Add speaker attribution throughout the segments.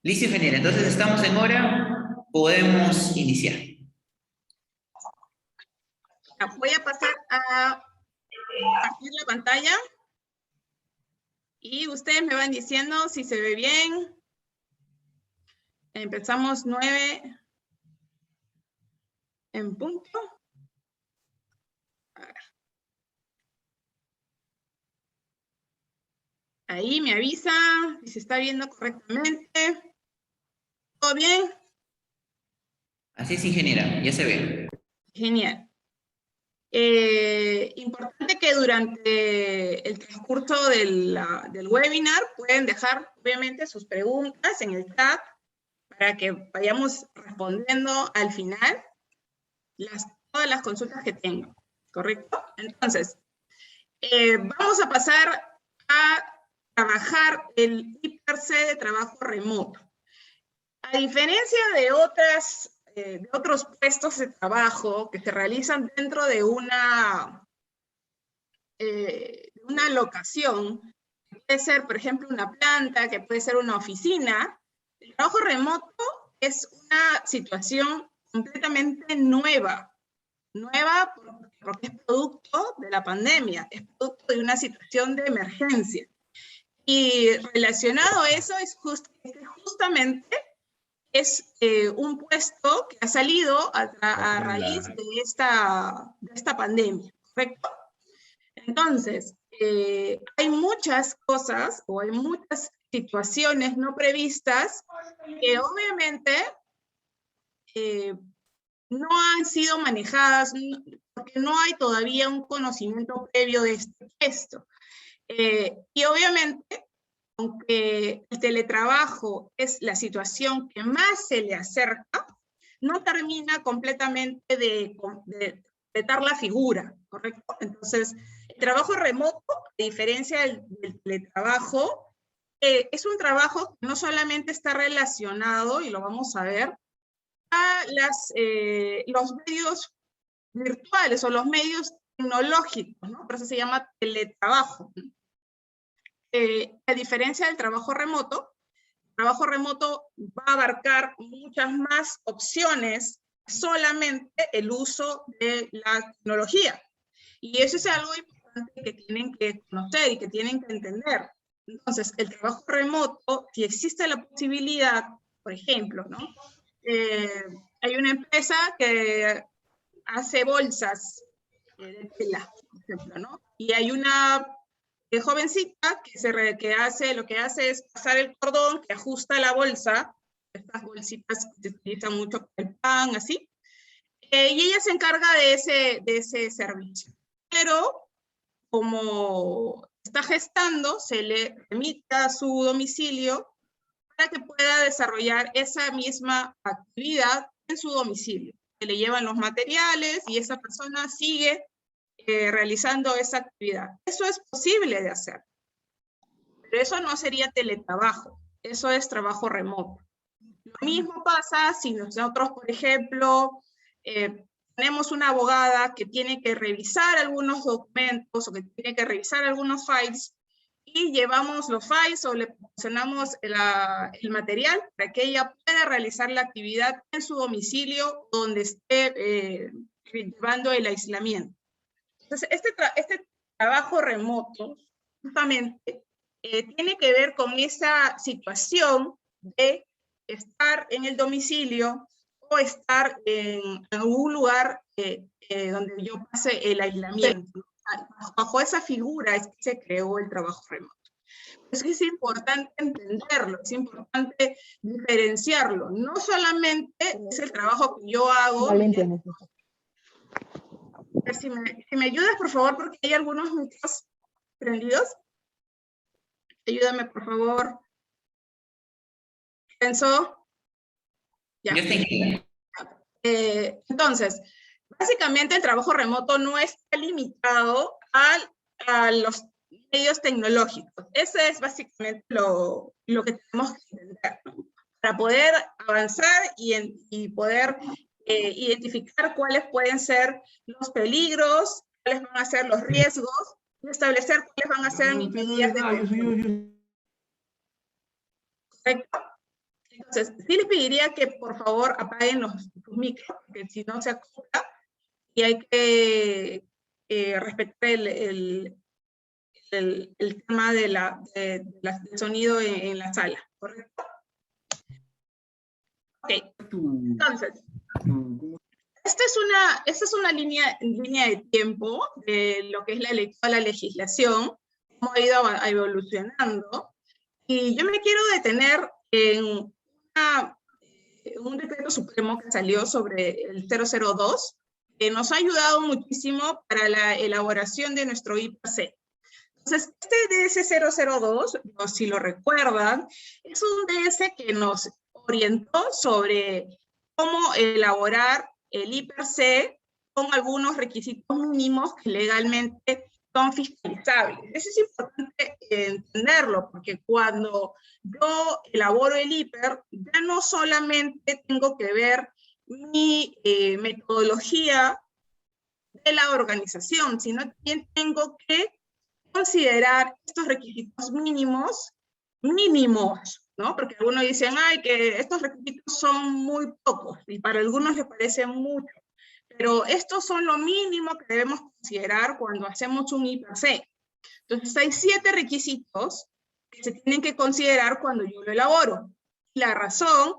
Speaker 1: Listo, ingeniero. Entonces estamos en hora. Podemos iniciar.
Speaker 2: Voy a pasar a compartir la pantalla y ustedes me van diciendo si se ve bien. Empezamos 9 en punto. Ahí me avisa si se está viendo correctamente. ¿Todo bien?
Speaker 1: Así es, ingeniera. Ya se ve.
Speaker 2: Genial. Importante que durante el transcurso del webinar pueden dejar, obviamente, sus preguntas en el chat para que vayamos respondiendo al final todas las consultas que tengo, ¿correcto? Entonces, vamos a pasar a trabajar el IPRC de trabajo remoto. A diferencia de otros puestos de trabajo que se realizan dentro de una locación, que puede ser, por ejemplo, una planta, que puede ser una oficina, el trabajo remoto es una situación completamente nueva porque es producto de la pandemia, es producto de una situación de emergencia. Y relacionado a eso es justamente un puesto que ha salido a raíz de esta pandemia, ¿correcto? Entonces, hay muchas cosas o hay muchas situaciones no previstas que obviamente no han sido manejadas porque no hay todavía un conocimiento previo de esto. Y obviamente, aunque el teletrabajo es la situación que más se le acerca, no termina completamente de completar la figura, ¿correcto? Entonces, el trabajo remoto, a diferencia del teletrabajo, es un trabajo que no solamente está relacionado, y lo vamos a ver, a los medios virtuales o los medios tecnológicos, ¿no? Por eso se llama teletrabajo. A diferencia del trabajo remoto, el trabajo remoto va a abarcar muchas más opciones, solamente el uso de la tecnología. Y eso es algo importante que tienen que conocer y que tienen que entender. Entonces, el trabajo remoto, si existe la posibilidad, por ejemplo, ¿no? Hay una empresa que hace bolsas de tela, por ejemplo, ¿no? Y hay una jovencita que lo que hace es pasar el cordón que ajusta la bolsa, estas bolsitas que se utilizan mucho para el pan, así, y ella se encarga de ese servicio. Pero como está gestando, se le remite a su domicilio para que pueda desarrollar esa misma actividad en su domicilio. Se le llevan los materiales y esa persona sigue realizando esa actividad. Eso es posible de hacer, pero eso no sería teletrabajo, eso es trabajo remoto. Lo mismo pasa si nosotros, por ejemplo, tenemos una abogada que tiene que revisar algunos documentos o que tiene que revisar algunos files y llevamos los files o le proporcionamos el material para que ella pueda realizar la actividad en su domicilio donde esté llevando el aislamiento. Entonces, este trabajo remoto justamente tiene que ver con esa situación de estar en el domicilio o estar en algún lugar donde yo pase el aislamiento. Bajo esa figura es que se creó el trabajo remoto. Es importante entenderlo, es importante diferenciarlo. No solamente es el trabajo que yo hago. Si me ayudas, por favor, porque hay algunos micros prendidos. Ayúdame, por favor. Enzo. Ya.
Speaker 1: Yo estoy.
Speaker 2: Entonces, básicamente el trabajo remoto no está limitado a los medios tecnológicos. Eso es básicamente lo que tenemos que entender, ¿no? Para poder avanzar y poder identificar cuáles pueden ser los peligros, cuáles van a ser los riesgos, y establecer cuáles van a ser mis medidas de control. ¿Correcto? Entonces, sí les pediría que por favor apaguen los micros, porque si no se acopla, y hay que respetar el tema del sonido en la sala, ¿correcto? Ok, entonces, esta es una línea de tiempo de lo que es la lectura de la legislación, cómo ha ido evolucionando, y yo me quiero detener en un decreto supremo que salió sobre el 002, que nos ha ayudado muchísimo para la elaboración de nuestro IPC. Entonces, este DS002, si lo recuerdan, es un DS que nos orientó sobre cómo elaborar el IPC con algunos requisitos mínimos que legalmente son fiscalizables. Eso es importante entenderlo, porque cuando yo elaboro el IPER, ya no solamente tengo que ver mi metodología de la organización, sino también tengo que considerar estos requisitos mínimos, ¿no? Porque algunos dicen, ay, que estos requisitos son muy pocos, y para algunos les parece mucho, pero estos son lo mínimo que debemos considerar cuando hacemos un IPC. Entonces hay 7 requisitos que se tienen que considerar cuando yo lo elaboro. La razón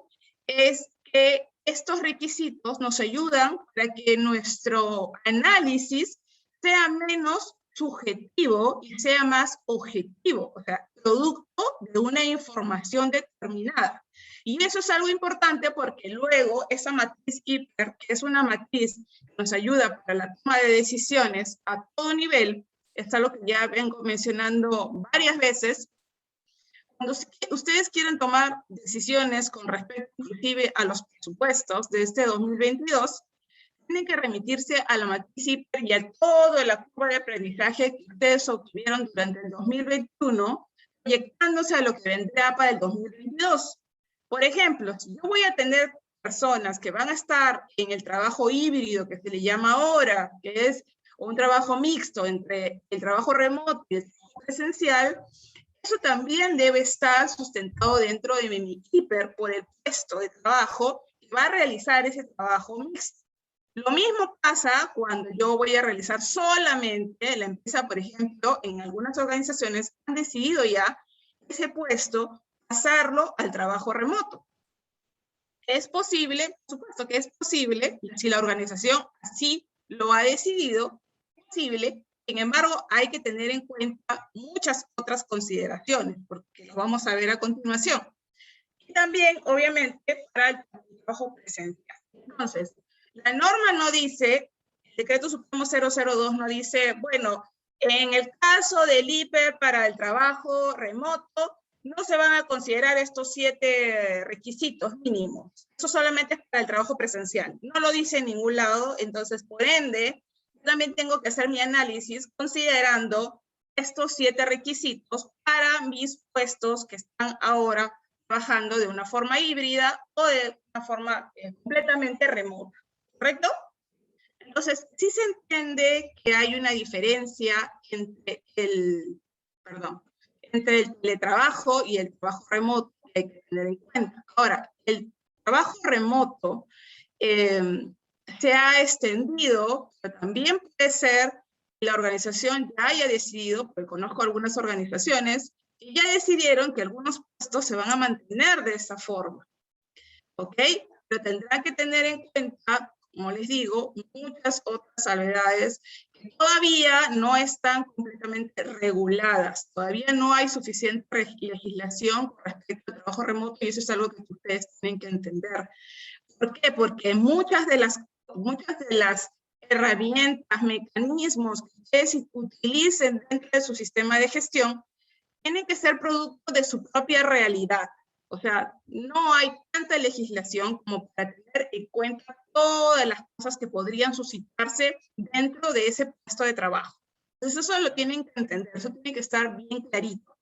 Speaker 2: es que estos requisitos nos ayudan para que nuestro análisis sea menos subjetivo y sea más objetivo, o sea, producto de una información determinada. Y eso es algo importante porque luego esa matriz IPER, que es una matriz que nos ayuda para la toma de decisiones a todo nivel, es algo que ya vengo mencionando varias veces. Cuando ustedes quieren tomar decisiones con respecto inclusive a los presupuestos de este 2022, tienen que remitirse a la matriz IPER y a toda la curva de aprendizaje que ustedes obtuvieron durante el 2021, proyectándose a lo que vendrá para el 2022. Por ejemplo, si yo voy a tener personas que van a estar en el trabajo híbrido, que se le llama ahora, que es un trabajo mixto entre el trabajo remoto y el trabajo presencial, eso también debe estar sustentado dentro de mi IPER por el puesto de trabajo que va a realizar ese trabajo mixto. Lo mismo pasa cuando yo voy a realizar solamente, la empresa, por ejemplo, en algunas organizaciones han decidido ya ese puesto pasarlo al trabajo remoto. Es posible, por supuesto que es posible, si la organización así lo ha decidido, es posible. Sin embargo, hay que tener en cuenta muchas otras consideraciones, porque lo vamos a ver a continuación. Y también, obviamente, para el trabajo presencial. Entonces, la norma no dice, el decreto supremo 002 no dice, bueno, en el caso del IPER para el trabajo remoto, no se van a considerar estos 7 requisitos mínimos. Eso solamente es para el trabajo presencial. No lo dice en ningún lado, entonces, por ende, yo también tengo que hacer mi análisis considerando estos 7 requisitos para mis puestos que están ahora trabajando de una forma híbrida o de una forma completamente remota, ¿correcto? Entonces, sí se entiende que hay una diferencia entre el teletrabajo y el trabajo remoto que hay que tener en cuenta. Ahora, el trabajo remoto se ha extendido, pero también puede ser que la organización ya haya decidido, porque conozco algunas organizaciones, y ya decidieron que algunos puestos se van a mantener de esa forma, ¿ok? Pero tendrán que tener en cuenta, como les digo, muchas otras salvedades que todavía no están completamente reguladas. Todavía no hay suficiente legislación con respecto al trabajo remoto y eso es algo que ustedes tienen que entender. ¿Por qué? Porque muchas de las herramientas, mecanismos que ustedes utilicen dentro de su sistema de gestión tienen que ser producto de su propia realidad. O sea, no hay tanta legislación como para tener en cuenta todas las cosas que podrían suscitarse dentro de ese puesto de trabajo. Entonces eso lo tienen que entender, eso tiene que estar bien clarito.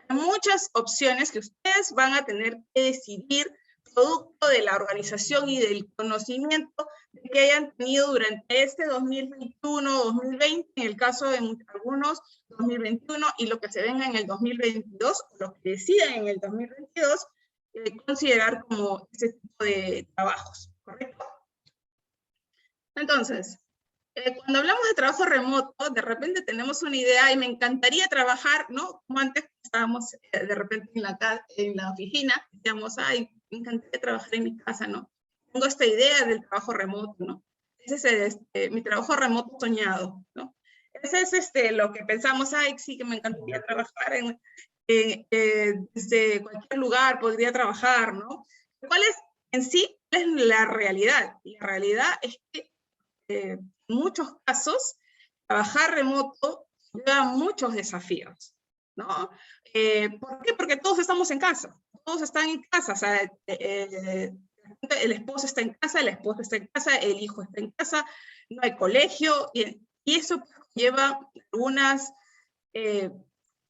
Speaker 2: Hay muchas opciones que ustedes van a tener que decidir producto de la organización y del conocimiento que hayan tenido durante este 2021-2020, en el caso de algunos 2021, y lo que se venga en el 2022, o lo que decidan en el 2022, considerar como ese tipo de trabajos, ¿correcto? Entonces, cuando hablamos de trabajo remoto, de repente tenemos una idea y me encantaría trabajar, ¿no? Como antes estábamos de repente en la oficina, decíamos, ay, me encantaría trabajar en mi casa, ¿no? Tengo esta idea del trabajo remoto, ¿no? Ese es mi trabajo remoto soñado, ¿no? Ese es lo que pensamos, ay, sí, que me encantaría trabajar desde cualquier lugar, podría trabajar, ¿no? ¿Cuál es en sí es la realidad? La realidad es que en muchos casos, trabajar remoto lleva muchos desafíos, ¿no? ¿Por qué? Porque todos estamos en casa, todos están en casa, o sea, el esposo está en casa, la esposa está en casa, el hijo está en casa, no hay colegio, y eso lleva algunas,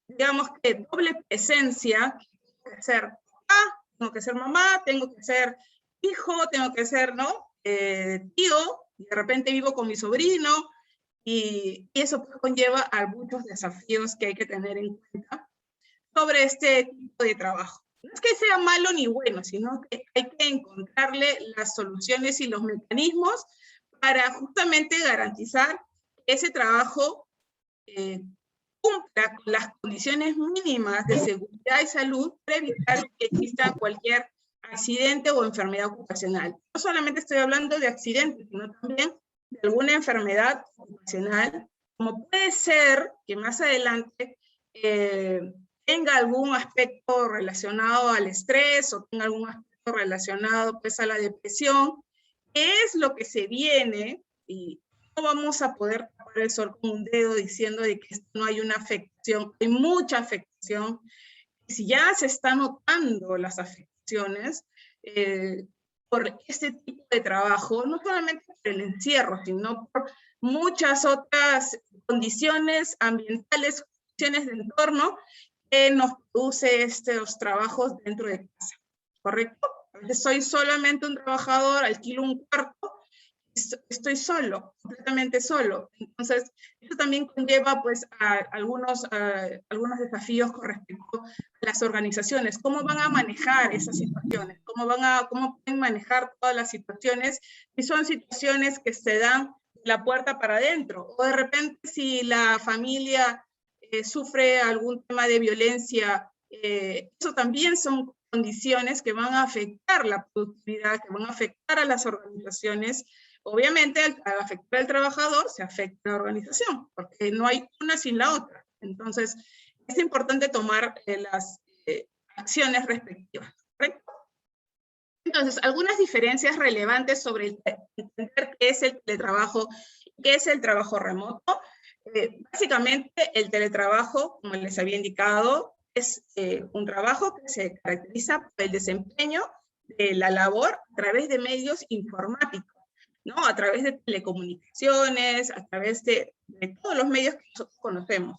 Speaker 2: digamos que doble presencia, tengo que ser papá, tengo que ser mamá, tengo que ser hijo, tengo que ser, ¿no? Tío, y de repente vivo con mi sobrino, y eso pues conlleva a muchos desafíos que hay que tener en cuenta sobre este tipo de trabajo. No es que sea malo ni bueno, sino que hay que encontrarle las soluciones y los mecanismos para justamente garantizar que ese trabajo cumpla con las condiciones mínimas de seguridad y salud para evitar que exista cualquier accidente o enfermedad ocupacional. No solamente estoy hablando de accidentes, sino también de alguna enfermedad ocupacional, como puede ser que más adelante tenga algún aspecto relacionado al estrés o tenga algún aspecto relacionado pues, a la depresión, que es lo que se viene, y no vamos a poder tapar el sol con un dedo diciendo de que no hay una afectación, hay mucha afectación. Y si ya se están notando las afectaciones por este tipo de trabajo, no solamente por el encierro, sino por muchas otras condiciones ambientales, condiciones de entorno que nos produce estos trabajos dentro de casa, ¿correcto? A veces soy solamente un trabajador, alquilo un cuarto, estoy solo, completamente solo. Entonces, eso también conlleva pues a algunos desafíos con respecto a las organizaciones. ¿Cómo van a manejar esas situaciones? ¿Cómo pueden manejar todas las situaciones? Si son situaciones que se dan de la puerta para adentro, o de repente si la familia sufre algún tema de violencia, eso también son condiciones que van a afectar la productividad, que van a afectar a las organizaciones. Obviamente, al afectar al trabajador, se afecta a la organización, porque no hay una sin la otra. Entonces, es importante tomar las acciones respectivas, ¿correcto? Entonces, algunas diferencias relevantes sobre entender qué es el teletrabajo y qué es el trabajo remoto. Básicamente, el teletrabajo, como les había indicado, es un trabajo que se caracteriza por el desempeño de la labor a través de medios informáticos, ¿no? A través de telecomunicaciones, a través de todos los medios que nosotros conocemos.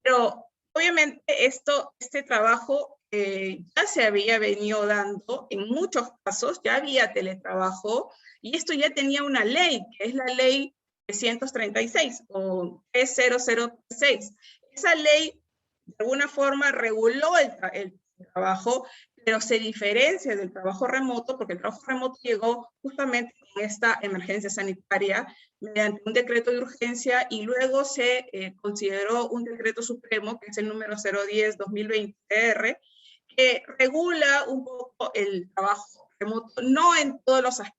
Speaker 2: Pero obviamente este trabajo ya se había venido dando en muchos casos, ya había teletrabajo, y esto ya tenía una ley, que es la ley 336 o 3006. Esa ley de alguna forma reguló el trabajo, pero se diferencia del trabajo remoto, porque el trabajo remoto llegó justamente con esta emergencia sanitaria mediante un decreto de urgencia, y luego se consideró un decreto supremo, que es el número 010-2020-R, que regula un poco el trabajo remoto, no en todos los aspectos.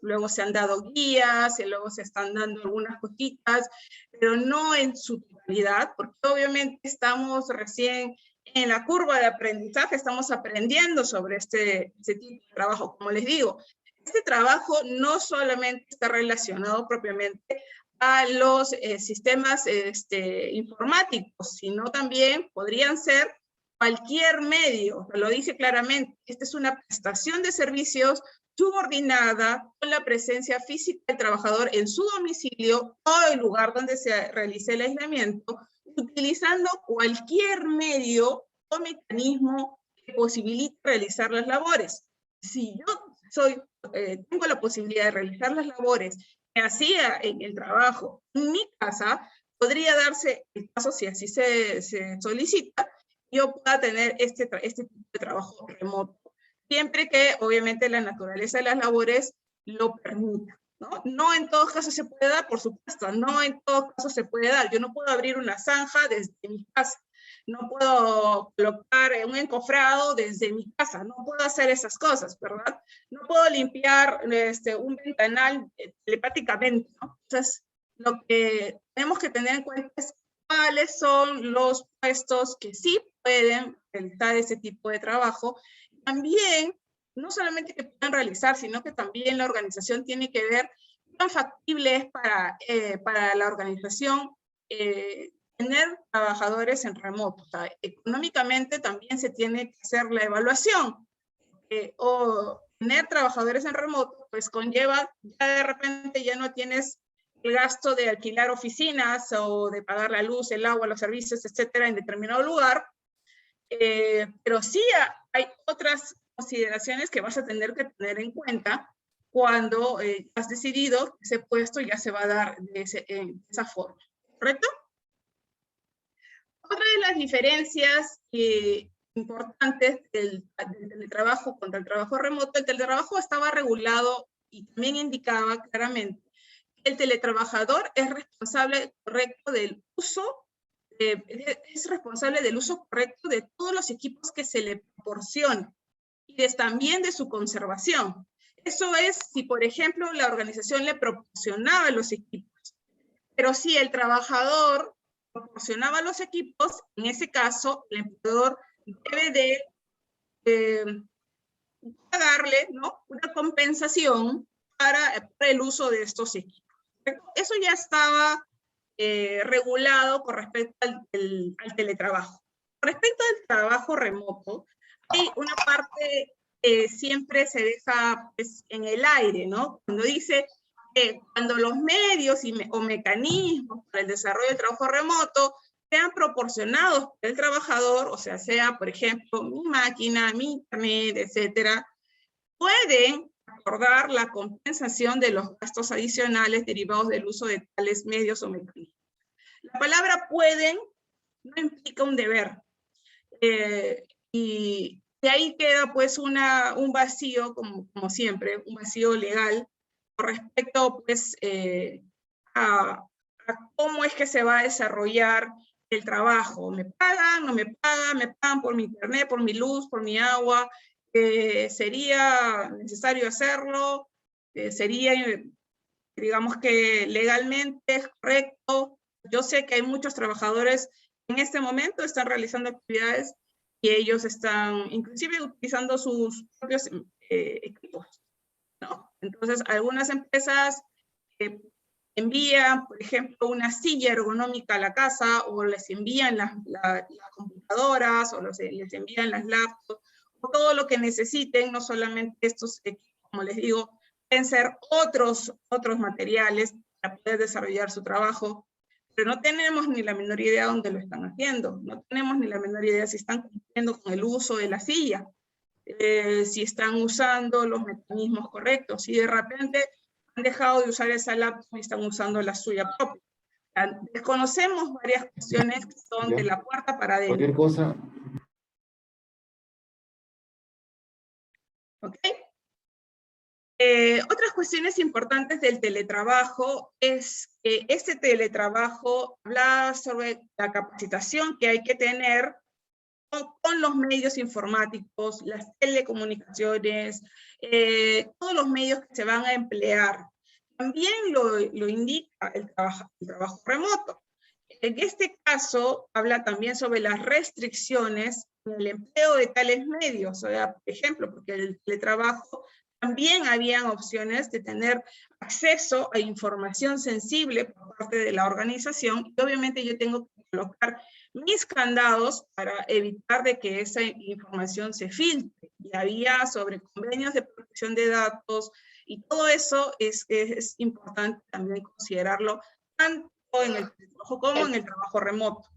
Speaker 2: Luego se han dado guías, y luego se están dando algunas cositas, pero no en su totalidad, porque obviamente estamos recién en la curva de aprendizaje, estamos aprendiendo sobre este tipo de trabajo. Como les digo, este trabajo no solamente está relacionado propiamente a los sistemas informáticos, sino también podrían ser cualquier medio, lo dice claramente. Esta es una prestación de servicios subordinada con la presencia física del trabajador en su domicilio o el lugar donde se realice el aislamiento, utilizando cualquier medio o mecanismo que posibilite realizar las labores. Si yo tengo la posibilidad de realizar las labores que hacía en el trabajo en mi casa, podría darse el caso, si así se solicita, yo pueda tener este tipo de trabajo remoto. siempre que obviamente la naturaleza de las labores lo permita, ¿no? No en todos casos se puede dar, por supuesto, no en todos casos se puede dar. Yo no puedo abrir una zanja desde mi casa, no puedo colocar un encofrado desde mi casa, no puedo hacer esas cosas, ¿verdad? No puedo limpiar un ventanal telepáticamente, ¿no? Entonces, lo que tenemos que tener en cuenta es cuáles son los puestos que sí pueden realizar ese tipo de trabajo. También, no solamente que puedan realizar, sino que también la organización tiene que ver cuán factible es para la organización tener trabajadores en remoto. O sea, económicamente también se tiene que hacer la evaluación. O tener trabajadores en remoto, pues conlleva, ya de repente ya no tienes el gasto de alquilar oficinas o de pagar la luz, el agua, los servicios, etcétera, en determinado lugar, pero sí hay otras consideraciones que vas a tener que tener en cuenta cuando has decidido que ese puesto ya se va a dar de esa forma, ¿correcto? Otra de las diferencias importantes del teletrabajo contra el trabajo remoto, el teletrabajo estaba regulado y también indicaba claramente que el teletrabajador es responsable correcto del uso es responsable del uso correcto de todos los equipos que se le proporcionan y también de su conservación. Eso es si, por ejemplo, la organización le proporcionaba los equipos. Pero si el trabajador proporcionaba los equipos, en ese caso, el empleador debe de pagarle, ¿no?, una compensación para el uso de estos equipos. Eso ya estaba regulado con respecto al teletrabajo. Respecto al trabajo remoto, hay una parte que siempre se deja pues, en el aire, ¿no? Cuando dice que cuando los medios o mecanismos para el desarrollo del trabajo remoto sean proporcionados por el trabajador, o sea, por ejemplo, mi máquina, mi internet, etcétera, pueden acordar la compensación de los gastos adicionales derivados del uso de tales medios o mecanismos. La palabra pueden no implica un deber. Y de ahí queda pues un vacío, como siempre, un vacío legal con respecto pues a cómo es que se va a desarrollar el trabajo. ¿Me pagan? ¿No me pagan? ¿Me pagan por mi internet, por mi luz, por mi agua? ¿Sería necesario hacerlo? ¿Sería, digamos que legalmente es correcto? Yo sé que hay muchos trabajadores en este momento están realizando actividades y ellos están inclusive utilizando sus propios equipos, ¿no? Entonces, algunas empresas envían, por ejemplo, una silla ergonómica a la casa o les envían las computadoras o les envían las laptops o todo lo que necesiten, no solamente estos equipos, como les digo, pueden ser otros materiales para poder desarrollar su trabajo, pero no tenemos ni la menor idea de dónde lo están haciendo, no tenemos ni la menor idea si están cumpliendo con el uso de la silla, si están usando los mecanismos correctos, si de repente han dejado de usar esa laptop y están usando la suya propia. Desconocemos varias cuestiones que son de la puerta para adentro.
Speaker 3: Cualquier cosa.
Speaker 2: ¿Ok? Otras cuestiones importantes del teletrabajo es que este teletrabajo habla sobre la capacitación que hay que tener con los medios informáticos, las telecomunicaciones, todos los medios que se van a emplear. También lo indica el trabajo remoto. En este caso, habla también sobre las restricciones en el empleo de tales medios. O sea, por ejemplo, porque el teletrabajo también habían opciones de tener acceso a información sensible por parte de la organización, y obviamente yo tengo que colocar mis candados para evitar de que esa información se filtre. Y había sobre convenios de protección de datos, y todo eso es importante también considerarlo, tanto en el teletrabajo como en el trabajo remoto.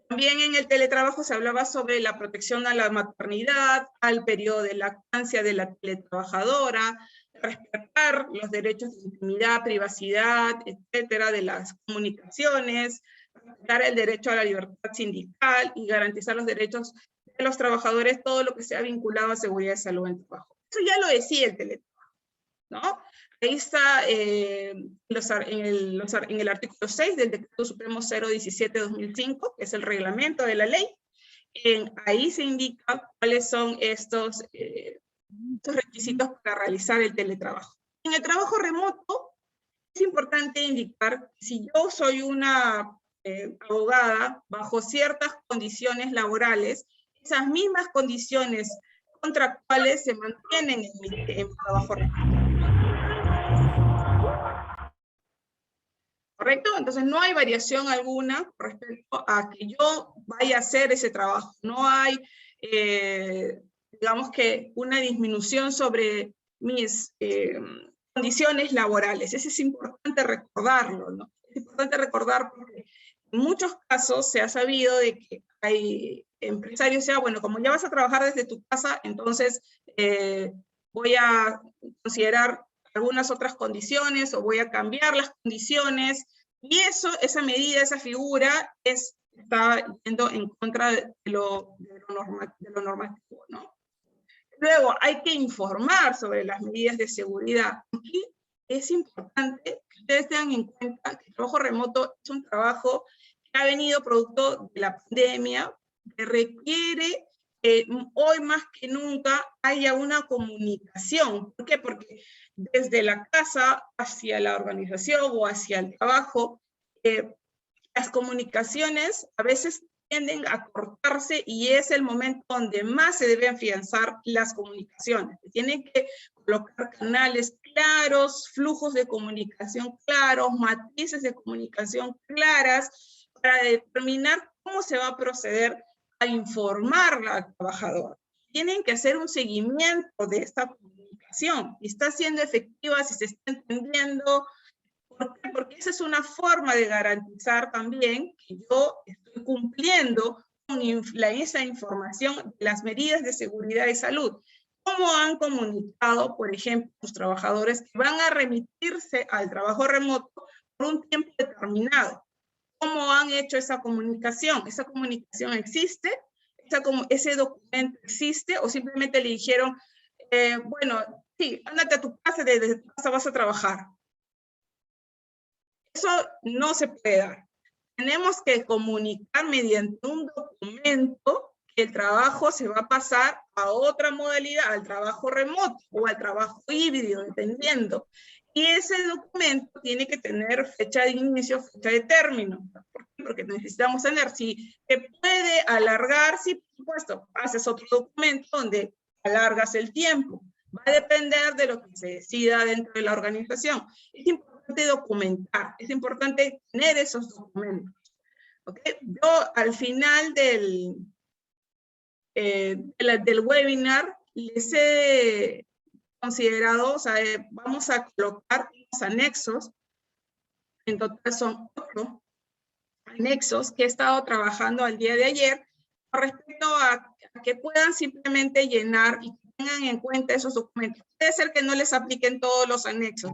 Speaker 2: También en el teletrabajo se hablaba sobre la protección a la maternidad, al periodo de lactancia de la teletrabajadora, respetar los derechos de intimidad, privacidad, etcétera, de las comunicaciones, respetar el derecho a la libertad sindical y garantizar los derechos de de los trabajadores todo lo que sea vinculado a seguridad y salud en el trabajo. Eso ya lo decía el teletrabajo, ¿no? Ahí está en el artículo 6 del Decreto Supremo 017/2005, que es el reglamento de la ley. Ahí se indica cuáles son estos requisitos para realizar el teletrabajo. En el trabajo remoto, es importante indicar que si yo soy una abogada bajo ciertas condiciones laborales, esas mismas condiciones contractuales se mantienen en mi trabajo remoto. ¿Correcto? Entonces no hay variación alguna respecto a que yo vaya a hacer ese trabajo. No hay, digamos que, una disminución sobre mis condiciones laborales. Eso es importante recordarlo, ¿no? Es importante recordar porque en muchos casos se ha sabido de que hay empresarios, bueno, como ya vas a trabajar desde tu casa, entonces voy a considerar algunas otras condiciones o voy a cambiar las condiciones, y esa medida, esa figura está yendo en contra de lo normativo, ¿no? Luego, hay que informar sobre las medidas de seguridad. Aquí es importante que ustedes tengan en cuenta que el trabajo remoto es un trabajo que ha venido producto de la pandemia, que requiere hoy más que nunca haya una comunicación. ¿Por qué? Porque desde la casa hacia la organización o hacia el trabajo, las comunicaciones a veces tienden a cortarse y es el momento donde más se deben afianzar las comunicaciones. Se tienen que colocar canales claros, flujos de comunicación claros, matices de comunicación claras para determinar cómo se va a proceder a informar al trabajador. Tienen que hacer un seguimiento de esta comunicación. Si está siendo efectiva, si se está entendiendo. ¿Por qué? Porque esa es una forma de garantizar también que yo estoy cumpliendo con esa información de las medidas de seguridad y salud. ¿Cómo han comunicado, por ejemplo, los trabajadores que van a remitirse al trabajo remoto por un tiempo determinado? ¿Cómo han hecho esa comunicación? ¿Esa comunicación existe? ¿Ese documento existe? ¿O simplemente le dijeron, bueno, sí, ándate a tu casa, desde tu casa vas a trabajar? Eso no se puede dar. Tenemos que comunicar mediante un documento que el trabajo se va a pasar a otra modalidad, al trabajo remoto o al trabajo híbrido, dependiendo. Y ese documento tiene que tener fecha de inicio, fecha de término. ¿Por qué? Porque necesitamos tener, si se puede alargar, sí, por supuesto, haces otro documento donde alargas el tiempo. Va a depender de lo que se decida dentro de la organización. Es importante documentar, es importante tener esos documentos. ¿Okay? Yo al final del webinar les he considerado, o sea, vamos a colocar los anexos, en total son 8 anexos que he estado trabajando al día de ayer, con respecto a que puedan simplemente llenar y tengan en cuenta esos documentos. Puede ser que no les apliquen todos los anexos.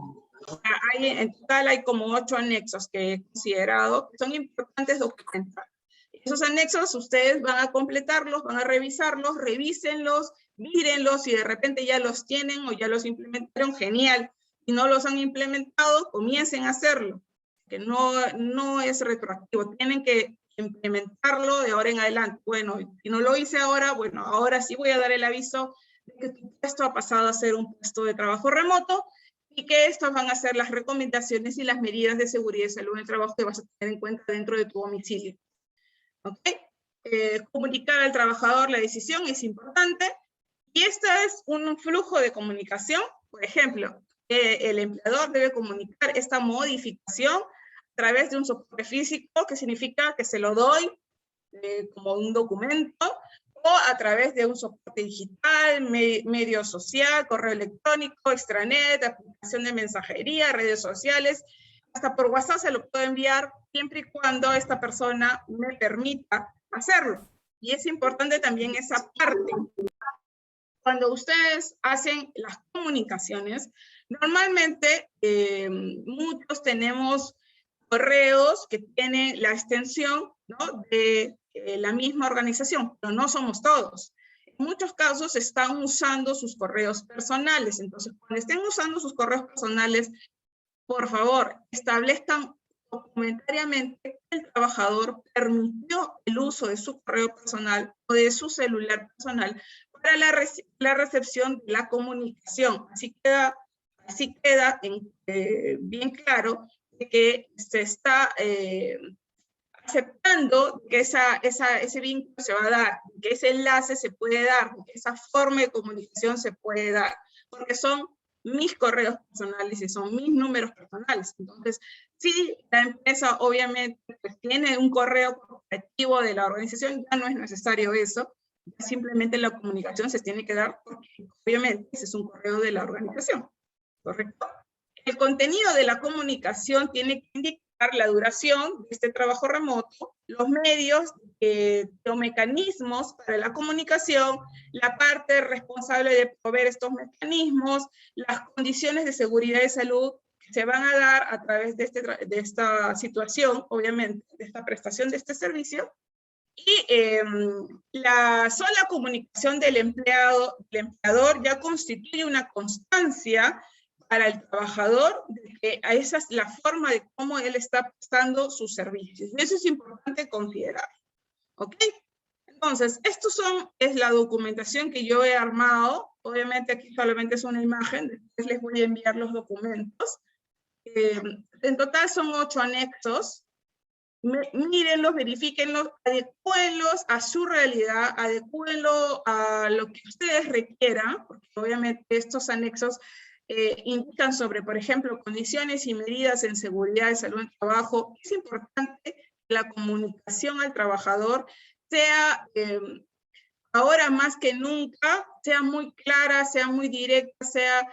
Speaker 2: En total hay como 8 anexos que he considerado que son importantes documentar. Esos anexos ustedes van a completarlos, van a revisarlos, revísenlos, mírenlos, si de repente ya los tienen o ya los implementaron, genial. Si no los han implementado, comiencen a hacerlo, que no es retroactivo, tienen que implementarlo de ahora en adelante. Bueno, si no lo hice ahora, bueno, ahora sí voy a dar el aviso de que tu puesto ha pasado a ser un puesto de trabajo remoto y que estas van a ser las recomendaciones y las medidas de seguridad y salud en el trabajo que vas a tener en cuenta dentro de tu domicilio. ¿Okay? Comunicar al trabajador la decisión es importante, y este es un flujo de comunicación. Por ejemplo, el empleador debe comunicar esta modificación a través de un soporte físico, que significa que se lo doy como un documento, o a través de un soporte digital, medio social, correo electrónico, extranet, aplicación de mensajería, redes sociales, hasta por WhatsApp se lo puedo enviar siempre y cuando esta persona me permita hacerlo. Y es importante también esa parte. Cuando ustedes hacen las comunicaciones, normalmente muchos tenemos correos que tienen la extensión, ¿no?, de la misma organización, pero no somos todos. En muchos casos están usando sus correos personales, entonces cuando estén usando sus correos personales, por favor, establezcan documentariamente que el trabajador permitió el uso de su correo personal o de su celular personal para la recepción de la comunicación. Así queda bien claro de que se está aceptando que ese vínculo se va a dar, que ese enlace se puede dar, que esa forma de comunicación se puede dar, porque son mis correos personales y son mis números personales. Entonces, si la empresa obviamente pues, tiene un correo corporativo de la organización, ya no es necesario eso, simplemente la comunicación se tiene que dar porque obviamente ese es un correo de la organización, ¿correcto? El contenido de la comunicación tiene que indicar la duración de este trabajo remoto, los medios o mecanismos para la comunicación, la parte responsable de proveer estos mecanismos, las condiciones de seguridad y salud que se van a dar a través de esta situación, obviamente, de esta prestación de este servicio, y la sola comunicación del empleador ya constituye una constancia para el trabajador, de que esa es la forma de cómo él está prestando sus servicios. Eso es importante considerar. ¿Ok? Entonces, es la documentación que yo he armado. Obviamente aquí solamente es una imagen, después les voy a enviar los documentos. En total son 8 anexos. Mírenlos, verifíquenlos, adecúenlos a su realidad, adecúenlo a lo que ustedes requieran, porque obviamente estos anexos indican sobre, por ejemplo, condiciones y medidas en seguridad y salud en trabajo. Es importante que la comunicación al trabajador sea, ahora más que nunca, sea muy clara, sea muy directa, sea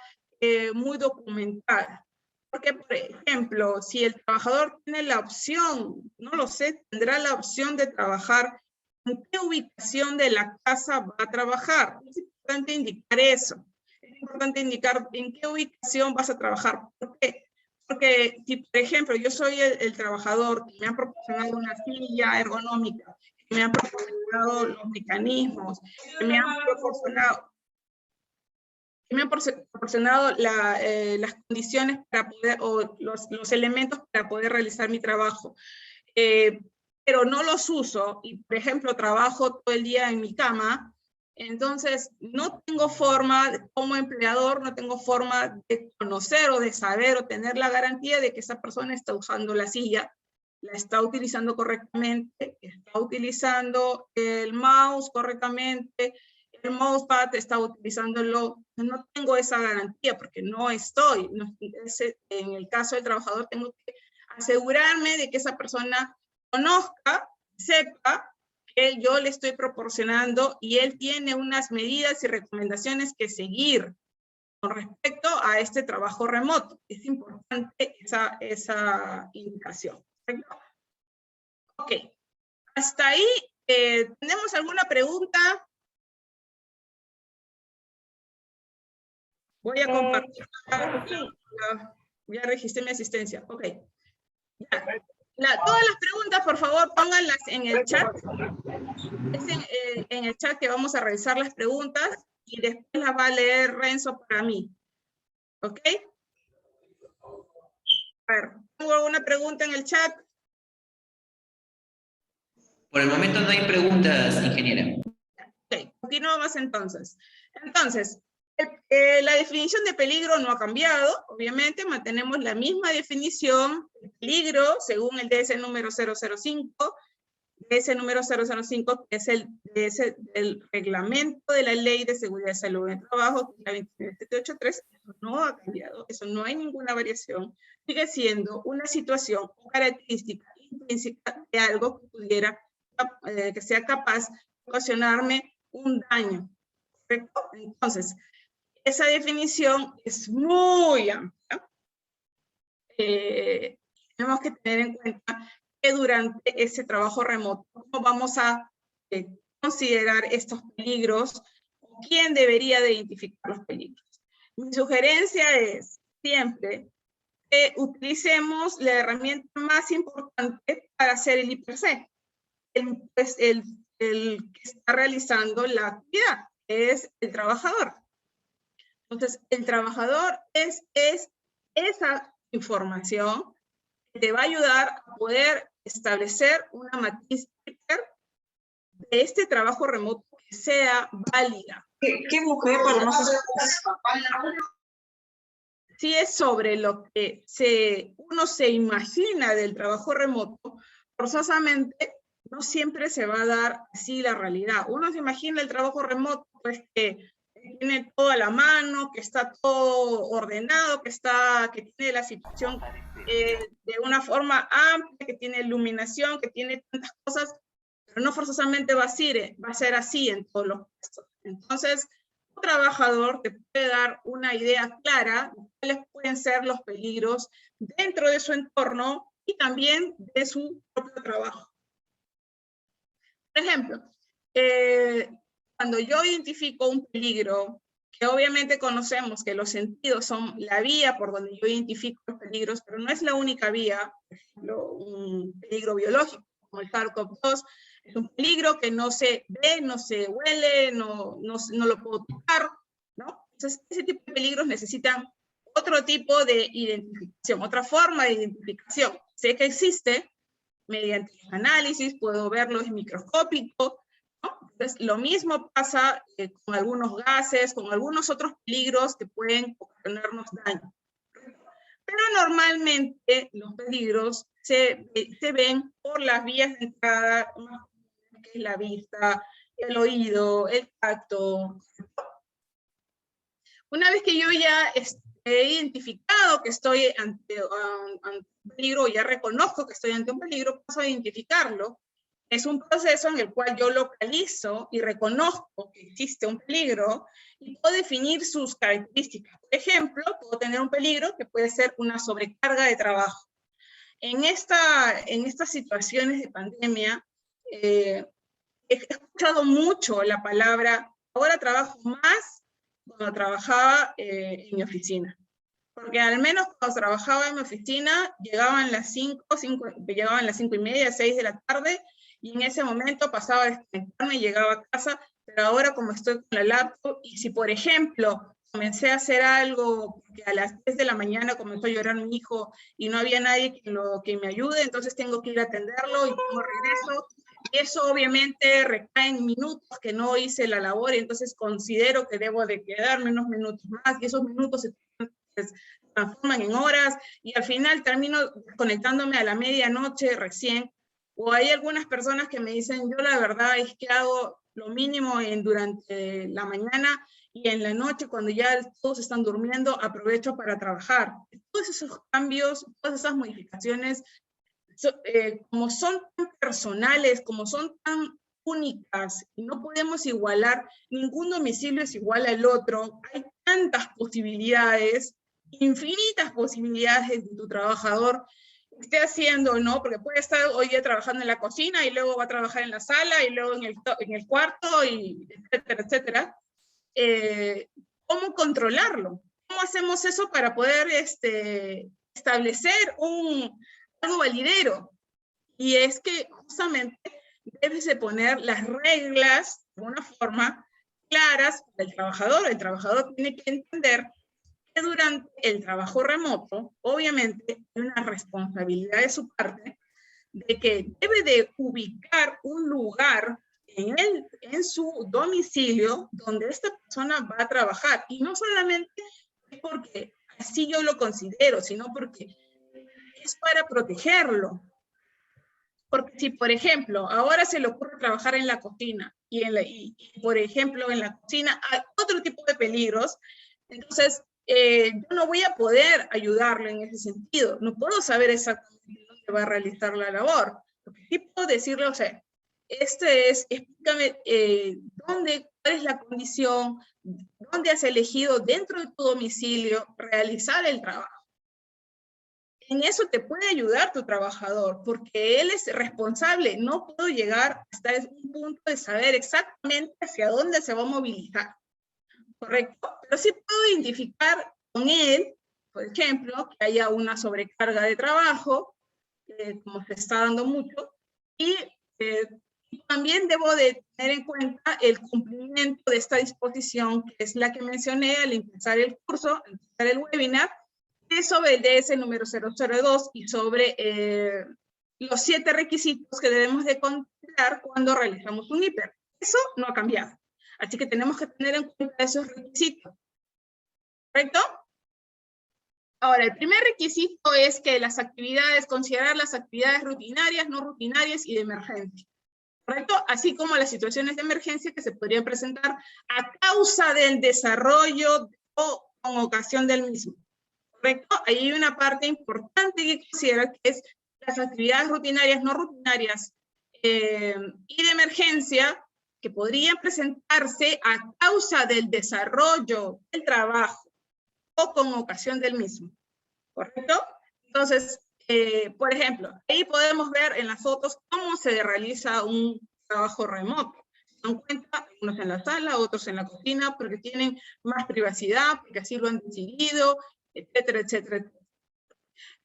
Speaker 2: muy documentada. Porque, por ejemplo, si el trabajador tiene la opción, no lo sé, tendrá la opción de trabajar, ¿en qué ubicación de la casa va a trabajar? Es importante indicar eso. Es importante indicar en qué ubicación vas a trabajar. ¿Por qué? Porque si, por ejemplo, yo soy el trabajador que me han proporcionado una silla ergonómica, que me han proporcionado los mecanismos, que me han proporcionado las condiciones para poder, o los elementos para poder realizar mi trabajo. Pero no los uso, y por ejemplo trabajo todo el día en mi cama, entonces no tengo forma, como empleador, no tengo forma de conocer o de saber o tener la garantía de que esa persona está usando la silla, la está utilizando correctamente, está utilizando el mouse correctamente, el mousepad está utilizándolo. No tengo esa garantía porque no estoy. En el caso del trabajador tengo que asegurarme de que esa persona conozca, sepa que yo le estoy proporcionando y él tiene unas medidas y recomendaciones que seguir con respecto a este trabajo remoto. Es importante esa indicación. Ok, hasta ahí, ¿tenemos alguna pregunta? Voy a compartir. Ya registré mi asistencia. Ok. Ya. Todas las preguntas, por favor, pónganlas en el chat. Es en el chat que vamos a revisar las preguntas y después las va a leer Renzo para mí. ¿Ok? A ver, ¿tengo alguna pregunta en el chat?
Speaker 1: Por el momento no hay preguntas, ingeniera.
Speaker 2: Ok, continuamos entonces. Entonces, la definición de peligro no ha cambiado, obviamente, mantenemos la misma definición de peligro según el DS número 005, DS número 005, que es el reglamento de la Ley de Seguridad y Salud en el Trabajo, la 29783, eso no ha cambiado, eso no hay ninguna variación, sigue siendo una situación o característica intrínseca de algo que pudiera, que sea capaz de ocasionarme un daño, ¿correcto? Entonces, esa definición es muy amplia. Tenemos que tener en cuenta que durante ese trabajo remoto, ¿cómo vamos a considerar estos peligros? ¿Quién debería de identificar los peligros? Mi sugerencia es siempre que utilicemos la herramienta más importante para hacer el IPC. el que está realizando la actividad, que es el trabajador. Entonces, el trabajador es esa información que te va a ayudar a poder establecer una matriz de este trabajo remoto que sea válida.
Speaker 3: ¿Qué mujer para no ser?
Speaker 2: Si es sobre lo que uno se imagina del trabajo remoto, forzosamente no siempre se va a dar así la realidad. Uno se imagina el trabajo remoto, pues que tiene todo a la mano, que está todo ordenado, que tiene la situación de una forma amplia, que tiene iluminación, que tiene tantas cosas, pero no forzosamente va a ser así en todos los puestos. Entonces, un trabajador te puede dar una idea clara de cuáles pueden ser los peligros dentro de su entorno y también de su propio trabajo. Por ejemplo, cuando yo identifico un peligro, que obviamente conocemos que los sentidos son la vía por donde yo identifico los peligros, pero no es la única vía. Por ejemplo, un peligro biológico, como el SARS-CoV-2, es un peligro que no se ve, no se huele, no lo puedo tocar, ¿no? Entonces, ese tipo de peligros necesitan otro tipo de identificación, otra forma de identificación. Sé que existe, mediante los análisis, puedo verlo en microscópico, ¿no? Entonces, lo mismo pasa con algunos gases, con algunos otros peligros que pueden ocasionarnos daño. Pero normalmente los peligros se ven por las vías de entrada, que es la vista, el oído, el tacto. Una vez que yo ya he identificado que estoy ante un peligro, ya reconozco que estoy ante un peligro, paso a identificarlo. Es un proceso en el cual yo localizo y reconozco que existe un peligro y puedo definir sus características. Por ejemplo, puedo tener un peligro que puede ser una sobrecarga de trabajo. En estas situaciones de pandemia, he escuchado mucho la palabra, ahora trabajo más cuando trabajaba en mi oficina. Porque al menos cuando trabajaba en mi oficina, llegaban las 5:30, 6 de la tarde, y en ese momento pasaba a desconectarme y llegaba a casa, pero ahora como estoy con la laptop, y si por ejemplo comencé a hacer algo, que a las 10 de la mañana comenzó a llorar mi hijo, y no había nadie que me ayude, entonces tengo que ir a atenderlo, y como regreso, eso obviamente recae en minutos que no hice la labor, y entonces considero que debo de quedarme unos minutos más, y esos minutos se transforman en horas, y al final termino conectándome a la medianoche recién. O hay algunas personas que me dicen, yo la verdad es que hago lo mínimo durante la mañana, y en la noche, cuando ya todos están durmiendo, aprovecho para trabajar. Todos esos cambios, todas esas modificaciones, como son tan personales, como son tan únicas, y no podemos igualar, ningún domicilio es igual al otro, hay tantas posibilidades, infinitas posibilidades de tu trabajador esté haciendo, ¿no? Porque puede estar hoy día trabajando en la cocina, y luego va a trabajar en la sala, y luego en el cuarto, y etcétera, etcétera. ¿Cómo controlarlo? ¿Cómo hacemos eso para poder establecer algo validero? Y es que justamente debes de poner las reglas de una forma claras para el trabajador. El trabajador tiene que entender que durante el trabajo remoto, obviamente, hay una responsabilidad de su parte de que debe de ubicar un lugar en su domicilio donde esta persona va a trabajar. Y no solamente es porque así yo lo considero, sino porque es para protegerlo. Porque si, por ejemplo, ahora se le ocurre trabajar en la cocina, y por ejemplo, en la cocina hay otro tipo de peligros, entonces yo no voy a poder ayudarlo en ese sentido. No puedo saber exactamente dónde va a realizar la labor. Lo que sí puedo decirle, o sea, explícame cuál es la condición, dónde has elegido dentro de tu domicilio realizar el trabajo. En eso te puede ayudar tu trabajador, porque él es responsable. No puedo llegar hasta un punto de saber exactamente hacia dónde se va a movilizar, ¿correcto? Pero sí puedo identificar con él, por ejemplo, que haya una sobrecarga de trabajo, como se está dando mucho, y Y también debo de tener en cuenta el cumplimiento de esta disposición, que es la que mencioné al empezar el curso, al empezar el webinar, es sobre el DS número 002 y sobre los 7 requisitos que debemos de contemplar cuando realizamos un hiper. Eso no ha cambiado. Así que tenemos que tener en cuenta esos requisitos. ¿Correcto? Ahora, el primer requisito es que las actividades, considerar las actividades rutinarias, no rutinarias y de emergencia. ¿Correcto? Así como las situaciones de emergencia que se podrían presentar a causa del desarrollo o con ocasión del mismo. ¿Correcto? Ahí hay una parte importante que considerar, que es las actividades rutinarias, no rutinarias y de emergencia que podrían presentarse a causa del desarrollo del trabajo o con ocasión del mismo. ¿Correcto? Entonces, por ejemplo, ahí podemos ver en las fotos cómo se realiza un trabajo remoto. Se dan cuenta, unos en la sala, otros en la cocina, porque tienen más privacidad, porque así lo han decidido, etcétera, etcétera, etcétera.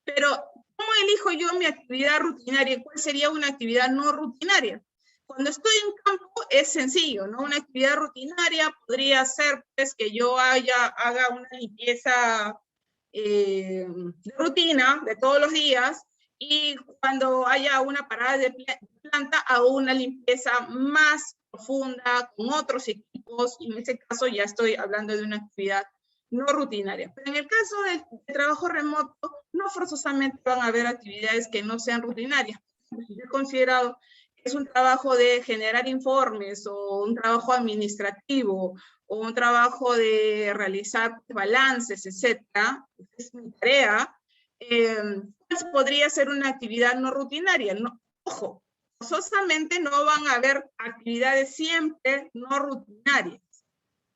Speaker 2: Pero, ¿cómo elijo yo mi actividad rutinaria? ¿Cuál sería una actividad no rutinaria? Cuando estoy en campo es sencillo, ¿no? Una actividad rutinaria podría ser pues, que yo haga una limpieza de rutina de todos los días, y cuando haya una parada de planta hago una limpieza más profunda con otros equipos, y en ese caso ya estoy hablando de una actividad no rutinaria. Pero en el caso del trabajo remoto, no forzosamente van a haber actividades que no sean rutinarias. Yo he considerado que es un trabajo de generar informes, o un trabajo administrativo, o un trabajo de realizar balances, etcétera, es mi tarea, pues podría ser una actividad no rutinaria. No, ojo, forzosamente no van a haber actividades siempre no rutinarias.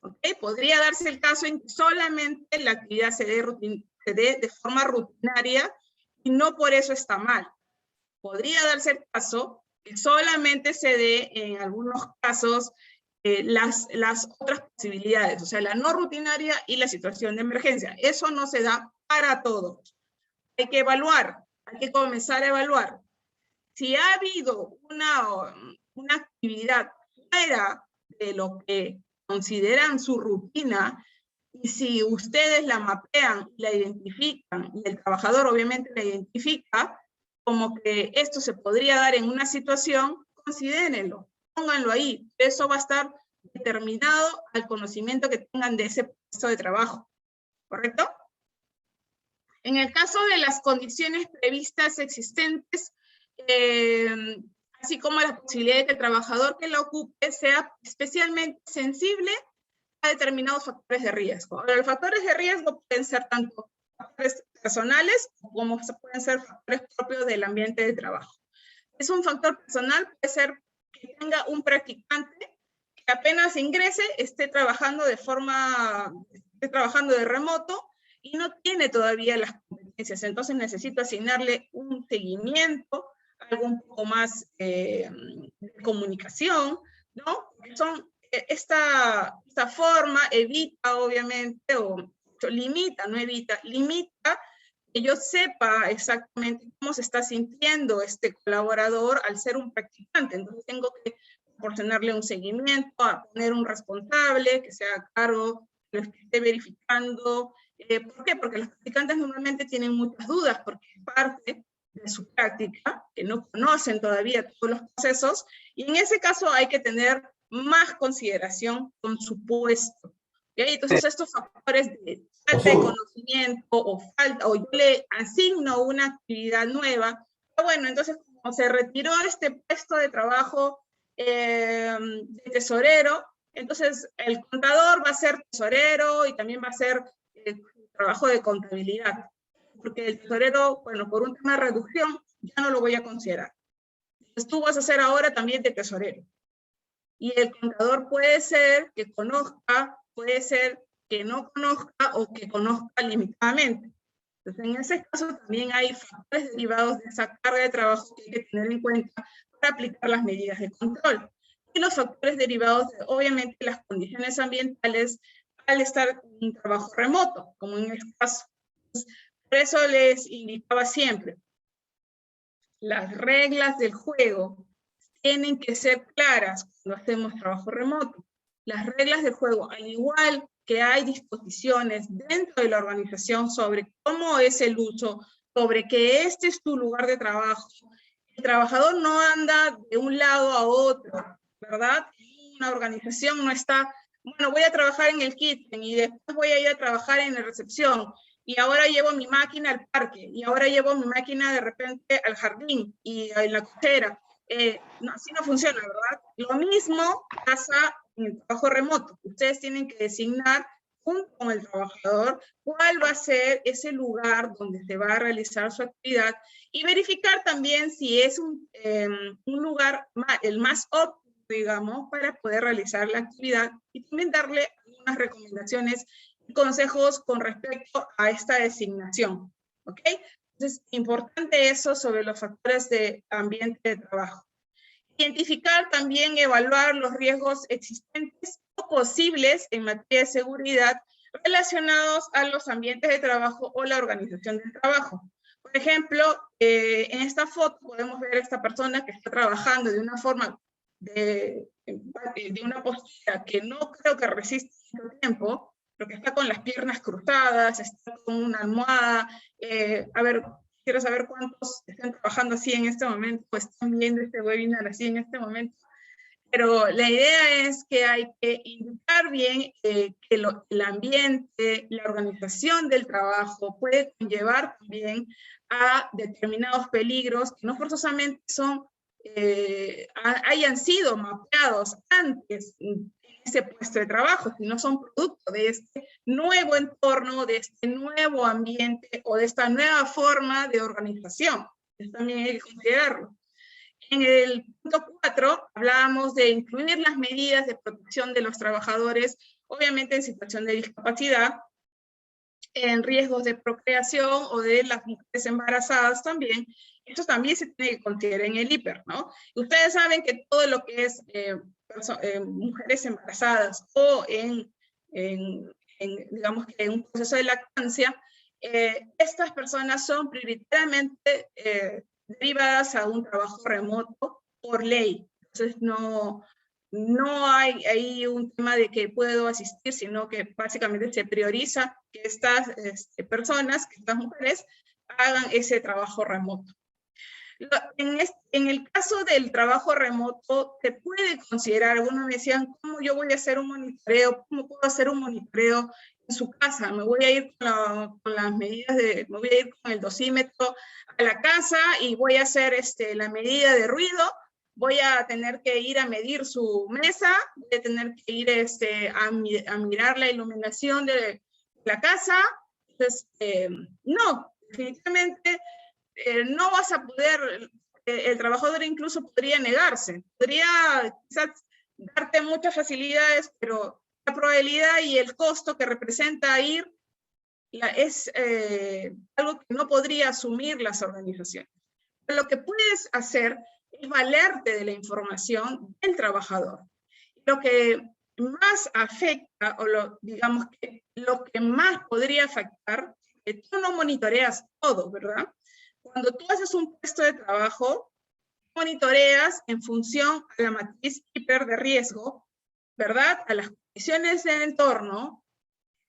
Speaker 2: ¿Okay? Podría darse el caso en que solamente la actividad se dé de forma rutinaria y no por eso está mal. Podría darse el caso que solamente se dé en algunos casos las otras posibilidades, o sea, la no rutinaria y la situación de emergencia. Eso no se da para todos. Hay que evaluar, hay que comenzar a evaluar. Si ha habido una actividad fuera de lo que consideran su rutina, y si ustedes la mapean, la identifican, y el trabajador obviamente la identifica, como que esto se podría dar en una situación, considérenlo, pónganlo ahí. Eso va a estar determinado al conocimiento que tengan de ese puesto de trabajo. ¿Correcto? En el caso de las condiciones previstas existentes, así como la posibilidad de que el trabajador que la ocupe sea especialmente sensible a determinados factores de riesgo. Ahora, los factores de riesgo pueden ser tanto factores personales como pueden ser factores propios del ambiente de trabajo. Es un factor personal, puede ser que tenga un practicante que apenas ingrese, esté trabajando de remoto y no tiene todavía las competencias, entonces necesito asignarle un seguimiento, algo un poco más de comunicación, ¿no? Esta forma evita, obviamente, o limita, no evita, limita que yo sepa exactamente cómo se está sintiendo este colaborador al ser un practicante. Entonces tengo que proporcionarle un seguimiento, a poner un responsable que sea a cargo, que esté verificando. ¿Por qué? Porque los practicantes normalmente tienen muchas dudas, porque es parte de su práctica, que no conocen todavía todos los procesos, y en ese caso hay que tener más consideración con su puesto. ¿Okay? Entonces estos factores de falta de conocimiento o yo le asigno una actividad nueva, bueno, entonces como se retiró este puesto de trabajo de tesorero, entonces el contador va a ser tesorero y también va a hacer trabajo de contabilidad, porque el tesorero, bueno, por un tema de reducción, ya no lo voy a considerar. Entonces tú vas a hacer ahora también de tesorero. Y el contador puede ser que conozca, puede ser que no conozca o que conozca limitadamente. Entonces, en ese caso también hay factores derivados de esa carga de trabajo que hay que tener en cuenta para aplicar las medidas de control. Y los factores derivados de, obviamente, las condiciones ambientales al estar en un trabajo remoto, como en este caso. Entonces, por eso les indicaba siempre, las reglas del juego tienen que ser claras cuando hacemos trabajo remoto. Las reglas del juego, al igual que hay disposiciones dentro de la organización sobre cómo es el uso, sobre que este es tu lugar de trabajo. El trabajador no anda de un lado a otro, ¿verdad? Una organización no está, bueno, voy a trabajar en el kitchen y después voy a ir a trabajar en la recepción y ahora llevo mi máquina al parque y ahora llevo mi máquina de repente al jardín y en la cochera. No, así no funciona, ¿verdad? Lo mismo pasa en el trabajo remoto. Ustedes tienen que designar junto con el trabajador cuál va a ser ese lugar donde se va a realizar su actividad y verificar también si es un lugar el más óptimo, digamos, para poder realizar la actividad y también darle unas recomendaciones y consejos con respecto a esta designación. ¿Ok? Entonces, importante eso sobre los factores de ambiente de trabajo. Identificar también, evaluar los riesgos existentes o posibles en materia de seguridad relacionados a los ambientes de trabajo o la organización del trabajo. Por ejemplo, en esta foto podemos ver a esta persona que está trabajando de una forma, de una postura que no creo que resista mucho tiempo, porque está con las piernas cruzadas, está con una almohada. A ver, quiero saber cuántos están trabajando así en este momento, o están viendo este webinar así en este momento. Pero la idea es que hay que indicar bien que el ambiente, la organización del trabajo puede conllevar también a determinados peligros que no forzosamente hayan sido mapeados antes en ese puesto de trabajo, sino son producto de este nuevo entorno, de este nuevo ambiente o de esta nueva forma de organización. Eso también hay que considerarlo. En el punto 4 hablábamos de incluir las medidas de protección de los trabajadores, obviamente en situación de discapacidad, en riesgos de procreación o de las mujeres embarazadas también. Esto también se tiene que considerar en el IPER, ¿no? Y ustedes saben que todo lo que es mujeres embarazadas o digamos que en un proceso de lactancia, estas personas son prioritariamente derivadas a un trabajo remoto por ley. Entonces no hay ahí un tema de que puedo asistir, sino que básicamente se prioriza que estas personas, que estas mujeres, hagan ese trabajo remoto. En el caso del trabajo remoto, se puede considerar, algunos me decían, ¿cómo yo voy a hacer un monitoreo? ¿Cómo puedo hacer un monitoreo en su casa? Me voy a ir con las medidas me voy a ir con el dosímetro a la casa y voy a hacer la medida de ruido, voy a tener que ir a medir su mesa, voy a tener que ir a mirar la iluminación de la casa. Entonces, no, definitivamente no vas a poder, el trabajador incluso podría negarse, podría quizás darte muchas facilidades, pero la probabilidad y el costo que representa ir es algo que no podría asumir las organizaciones. Pero lo que puedes hacer es valerte de la información del trabajador. Lo que más afecta, o digamos que lo que más podría afectar, que tú no monitoreas todo, ¿verdad? Cuando tú haces un puesto de trabajo, monitoreas en función a la matriz hiper de riesgo, ¿verdad? A las condiciones del entorno.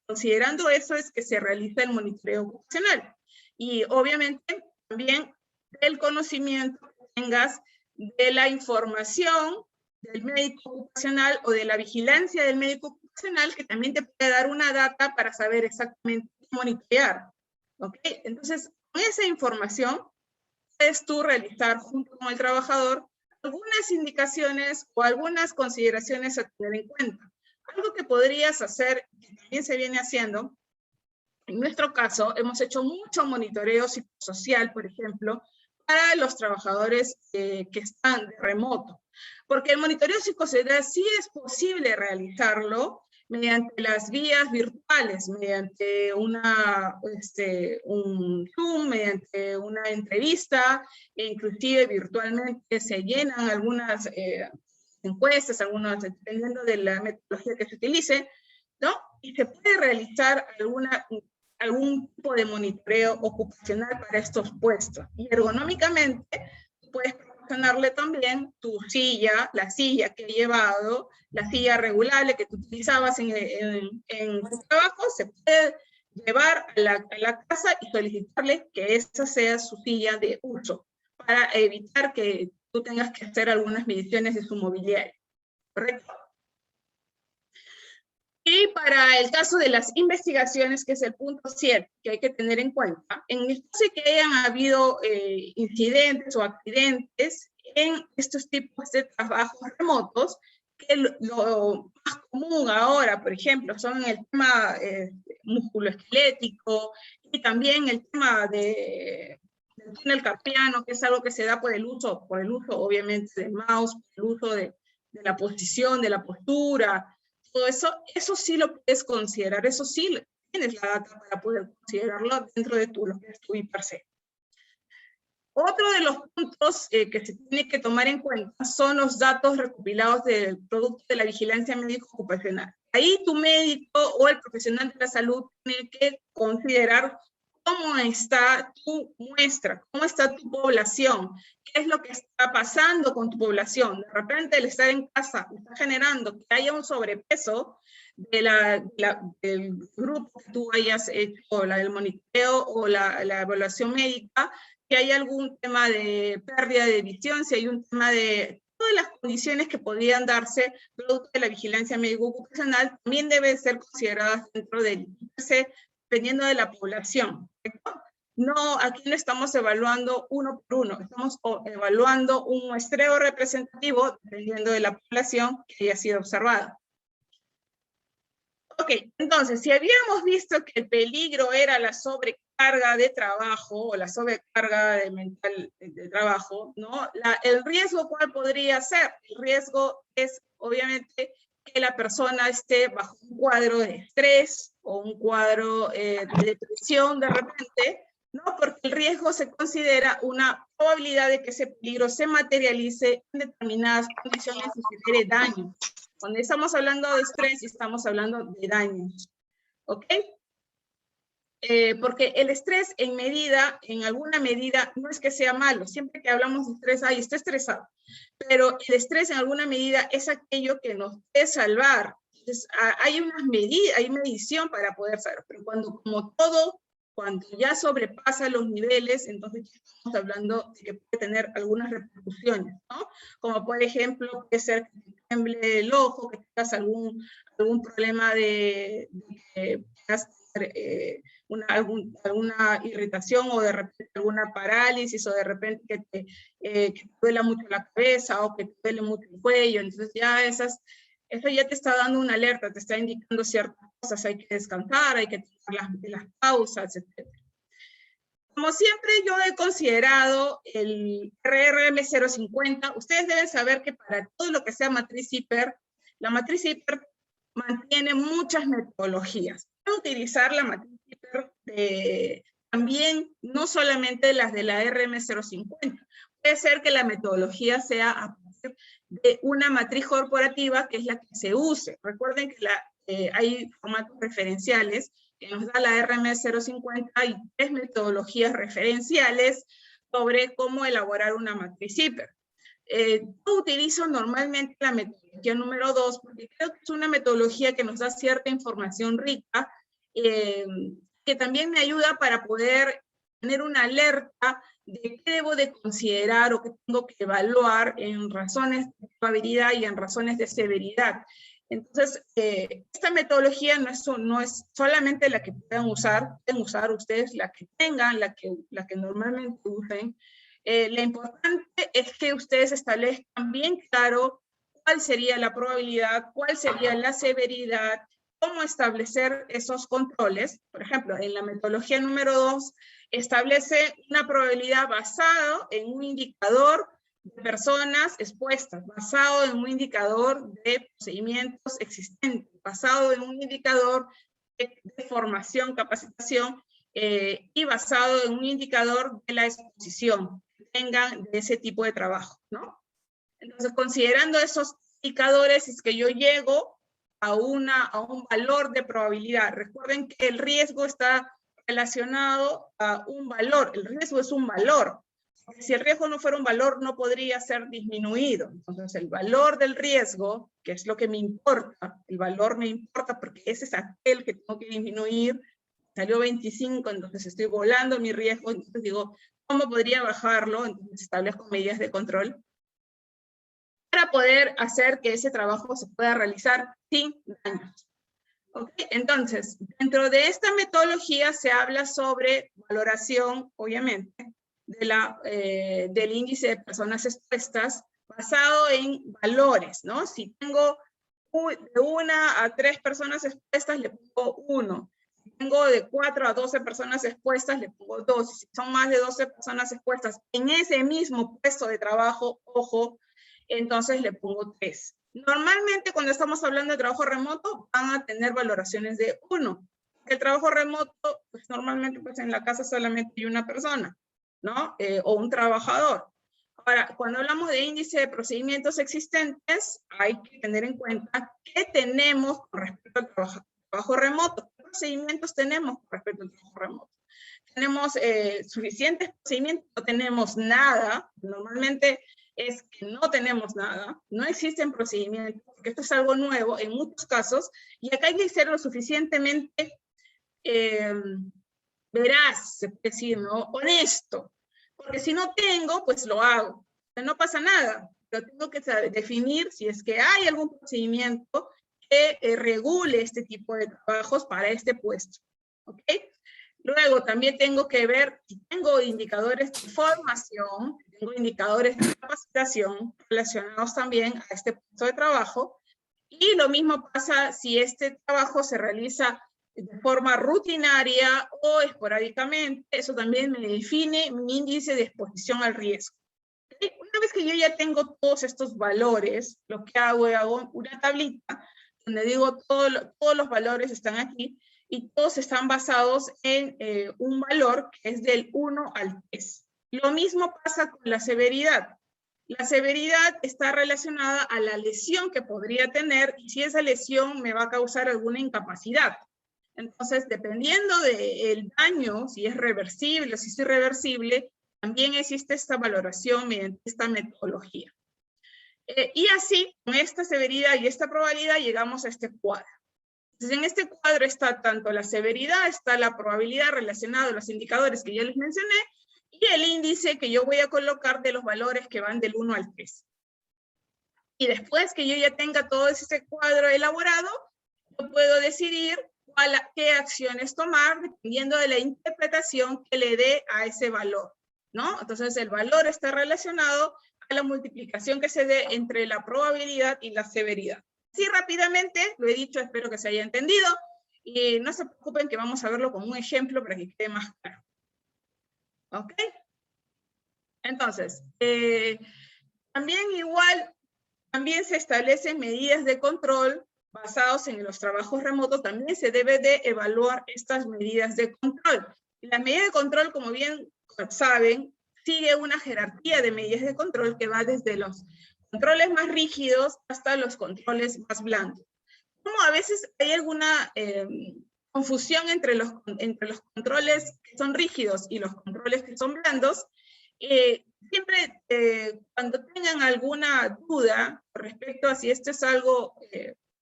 Speaker 2: Considerando eso es que se realiza el monitoreo ocupacional. Y obviamente también del conocimiento que tengas de la información del médico ocupacional o de la vigilancia del médico ocupacional, que también te puede dar una data para saber exactamente qué monitorear. ¿Ok? Entonces, con esa información, puedes tú realizar junto con el trabajador algunas indicaciones o algunas consideraciones a tener en cuenta. Algo que podrías hacer, que también se viene haciendo, en nuestro caso, hemos hecho mucho monitoreo psicosocial, por ejemplo, para los trabajadores que están de remoto. Porque el monitoreo psicosocial sí es posible realizarlo mediante las vías virtuales, mediante un Zoom, mediante una entrevista, e inclusive virtualmente se llenan algunas encuestas, dependiendo de la metodología que se utilice, ¿no? Y se puede realizar algún tipo de monitoreo ocupacional para estos puestos. Y ergonómicamente puedes proporcionarle también tu silla, la silla que he llevado, la silla regulable que tú utilizabas en tu trabajo, se puede llevar a la casa y solicitarle que esa sea su silla de uso, para evitar que tú tengas que hacer algunas mediciones de su mobiliario, ¿correcto? Y para el caso de las investigaciones, que es el punto 7 que hay que tener en cuenta, en el caso de que hayan habido incidentes o accidentes en estos tipos de trabajos remotos, que lo más común ahora, por ejemplo, son el tema musculoesquelético y también el tema del túnel carpiano, que es algo que se da por el uso obviamente del mouse, por el uso de la posición, de la postura, todo eso sí lo puedes considerar, eso sí tienes la data para poder considerarlo dentro de lo que es tu IPRC. Otro de los puntos que se tiene que tomar en cuenta son los datos recopilados del producto de la vigilancia médico-ocupacional. Ahí tu médico o el profesional de la salud tiene que considerar cómo está tu muestra, cómo está tu población, qué es lo que está pasando con tu población. De repente el estar en casa está generando que haya un sobrepeso del grupo que tú hayas hecho, la del monitoreo o la evaluación médica, que hay algún tema de pérdida de visión, si hay un tema de todas las condiciones que podrían darse producto de la vigilancia médico-ocupacional, también deben ser consideradas dentro del IPC, dependiendo de la población. No, aquí no estamos evaluando uno por uno, estamos evaluando un muestreo representativo dependiendo de la población que haya sido observada. Ok, entonces, si habíamos visto que el peligro era la sobrecarga de trabajo o la sobrecarga de trabajo, ¿no? El riesgo, ¿cuál podría ser? El riesgo es, obviamente, que la persona esté bajo un cuadro de estrés o un cuadro de depresión de repente, ¿no? Porque el riesgo se considera una probabilidad de que ese peligro se materialice en determinadas condiciones y genere daño. Cuando estamos hablando de estrés, estamos hablando de daños, ¿ok? Porque el estrés en alguna medida, no es que sea malo, siempre que hablamos de estrés, ay, estoy estresado, pero el estrés en alguna medida es aquello que nos puede salvar. Entonces, hay unas medidas, hay medición para poder saber, pero cuando ya sobrepasa los niveles, entonces estamos hablando de que puede tener algunas repercusiones, ¿no? Como por ejemplo, puede ser que te tiemble el ojo, que tengas algún problema de que tengas alguna irritación o de repente alguna parálisis o de repente que te duela mucho la cabeza o que te duele mucho el cuello. Entonces ya eso ya te está dando una alerta, te está indicando ciertas cosas, hay que descansar, hay que tomar las pausas, etc. Como siempre, yo he considerado el RRM 050. Ustedes deben saber que para todo lo que sea matriz hiper, la matriz hiper mantiene muchas metodologías. Pueden utilizar la matriz hiper también, no solamente las de la RM 050. Puede ser que la metodología sea a partir de una matriz corporativa, que es la que se use. Recuerden que hay formatos referenciales que nos da la RM 050 y 3 metodologías referenciales sobre cómo elaborar una matriz hiper. Yo utilizo normalmente la metodología número 2 porque creo que es una metodología que nos da cierta información rica, que también me ayuda para poder tener una alerta de qué debo de considerar o qué tengo que evaluar en razones de probabilidad y en razones de severidad. Entonces, esta metodología no es solamente la que pueden usar ustedes la que tengan, la que normalmente usen. Lo importante es que ustedes establezcan bien claro cuál sería la probabilidad, cuál sería la severidad, cómo establecer esos controles. Por ejemplo, en la metodología número 2, establece una probabilidad basado en un indicador de personas expuestas, basado en un indicador de procedimientos existentes, basado en un indicador de formación, capacitación, y basado en un indicador de la exposición que tengan de ese tipo de trabajo, ¿no? Entonces, considerando esos indicadores, es que yo llego a un valor de probabilidad. Recuerden que el riesgo está relacionado a un valor. El riesgo es un valor. Si el riesgo no fuera un valor, no podría ser disminuido. Entonces, el valor del riesgo, que es lo que me importa, el valor me importa porque ese es aquel que tengo que disminuir, salió 25, entonces estoy volando mi riesgo, entonces digo, ¿cómo podría bajarlo? Entonces establezco medidas de control para poder hacer que ese trabajo se pueda realizar sin daños. ¿Okay? Entonces, dentro de esta metodología se habla sobre valoración, obviamente, del índice de personas expuestas basado en valores, ¿no? Si tengo de 1 a 3 personas expuestas, le pongo 1. Si tengo de 4 a 12 personas expuestas, le pongo 2. Si son más de 12 personas expuestas en ese mismo puesto de trabajo, ojo, entonces le pongo 3. Normalmente cuando estamos hablando de trabajo remoto van a tener valoraciones de 1. El trabajo remoto, pues normalmente pues en la casa solamente hay una persona, ¿no? O un trabajador. Ahora, cuando hablamos de índice de procedimientos existentes, hay que tener en cuenta qué tenemos con respecto al trabajo remoto. ¿Qué procedimientos tenemos con respecto al trabajo remoto? ¿Tenemos suficientes procedimientos? ¿No tenemos nada? Normalmente es que no tenemos nada, no existen procedimientos, porque esto es algo nuevo en muchos casos, y acá hay que ser lo suficientemente veraz, se puede decir, ¿no? Honesto, porque si no tengo, pues lo hago, no pasa nada, pero tengo que definir si es que hay algún procedimiento que regule este tipo de trabajos para este puesto, ¿ok? Luego también tengo que ver si tengo indicadores de formación, tengo indicadores de capacitación relacionados también a este puesto de trabajo, y lo mismo pasa si este trabajo se realiza de forma rutinaria o esporádicamente. Eso también me define mi índice de exposición al riesgo. ¿Okay? Una vez que yo ya tengo todos estos valores, lo que hago una tablita donde digo todos los valores están aquí, y todos están basados en un valor que es del 1 al 3. Lo mismo pasa con la severidad. La severidad está relacionada a la lesión que podría tener y si esa lesión me va a causar alguna incapacidad. Entonces, dependiendo del daño, si es reversible o si es irreversible, también existe esta valoración mediante esta metodología. Y así, con esta severidad y esta probabilidad, llegamos a este cuadro. Entonces, en este cuadro está tanto la severidad, está la probabilidad relacionada a los indicadores que yo les mencioné, y el índice que yo voy a colocar de los valores que van del 1 al 3. Y después que yo ya tenga todo ese cuadro elaborado, yo puedo decidir qué acciones tomar dependiendo de la interpretación que le dé a ese valor, ¿no? Entonces, el valor está relacionado a la multiplicación que se dé entre la probabilidad y la severidad. Así rápidamente, lo he dicho, espero que se haya entendido, y no se preocupen que vamos a verlo con un ejemplo para que quede más claro. ¿Ok? Entonces, también se establecen medidas de control basados en los trabajos remotos. También se debe de evaluar estas medidas de control. La medida de control, como bien saben, sigue una jerarquía de medidas de control que va desde los controles más rígidos hasta los controles más blandos. Como a veces hay alguna confusión entre los controles que son rígidos y los controles que son blandos, siempre cuando tengan alguna duda respecto a si esto es algo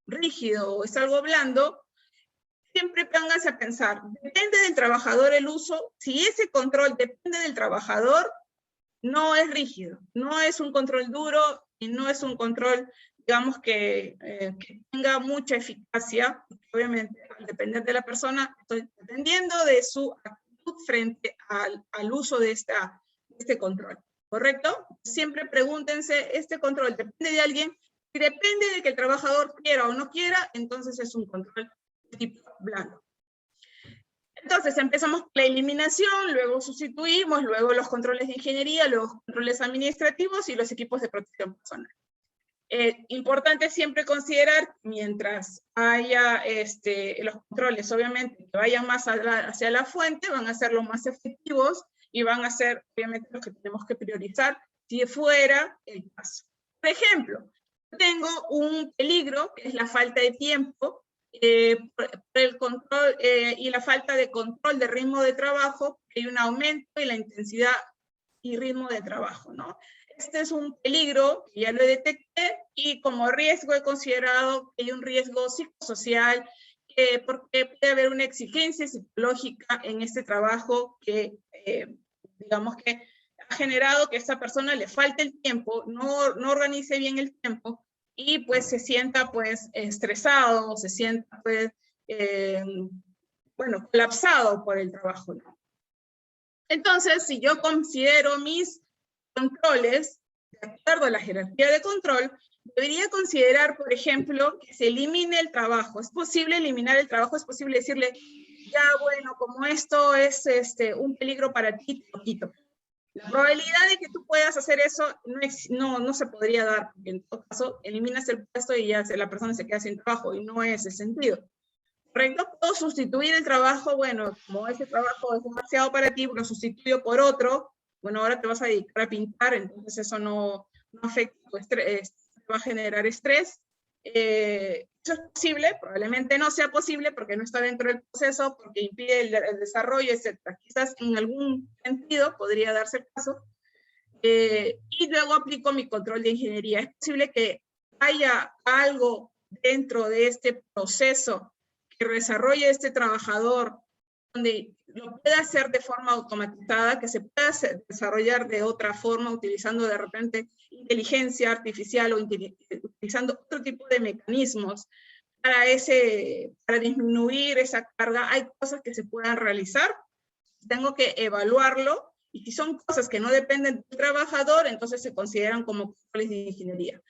Speaker 2: rígido o es algo blando, siempre pónganse a pensar, depende del trabajador el uso. Si ese control depende del trabajador, no es rígido, no es un control duro y no es un control, digamos, que tenga mucha eficacia, porque obviamente al depender de la persona, estoy dependiendo de su actitud frente al uso de este control, ¿correcto? Siempre pregúntense, ¿este control depende de alguien? Si depende de que el trabajador quiera o no quiera, entonces es un control de tipo blando. Entonces empezamos con la eliminación, luego sustituimos, luego los controles de ingeniería, luego los controles administrativos y los equipos de protección personal. Importante siempre considerar, mientras haya los controles, obviamente, que vayan más hacia la fuente, van a ser los más efectivos y van a ser, obviamente, los que tenemos que priorizar si fuera el caso. Por ejemplo, tengo un peligro, que es la falta de tiempo, por el control y la falta de control de ritmo de trabajo, hay un aumento en la intensidad y ritmo de trabajo, ¿no? Este es un peligro que ya lo detecté y como riesgo he considerado que hay un riesgo psicosocial porque puede haber una exigencia psicológica en este trabajo que, digamos que ha generado que a esta persona le falte el tiempo, no organice bien el tiempo y pues se sienta pues estresado, se sienta pues, bueno, colapsado por el trabajo, ¿no? Entonces, si yo considero mis controles, de acuerdo a la jerarquía de control, debería considerar, por ejemplo, que se elimine el trabajo. ¿Es posible eliminar el trabajo? ¿Es posible decirle, ya bueno, como esto es un peligro para ti, te lo quito? La probabilidad de que tú puedas hacer eso no se podría dar, porque en todo caso eliminas el puesto y ya la persona se queda sin trabajo, y no es el sentido. ¿Correcto? Puedo sustituir el trabajo, bueno, como ese trabajo es demasiado para ti, lo sustituyo por otro, bueno, ahora te vas a dedicar a pintar, entonces eso no afecta tu estrés, va a generar estrés. Eso es posible, probablemente no sea posible porque no está dentro del proceso, porque impide el desarrollo, etc. Quizás en algún sentido podría darse el caso. Y luego aplico mi control de ingeniería. Es posible que haya algo dentro de este proceso que desarrolle este trabajador, donde lo pueda hacer de forma automatizada, que se pueda desarrollar de otra forma, utilizando de repente inteligencia artificial o utilizando otro tipo de mecanismos para disminuir esa carga. Hay cosas que se puedan realizar, tengo que evaluarlo, y si son cosas que no dependen del trabajador, entonces se consideran como controles de ingeniería.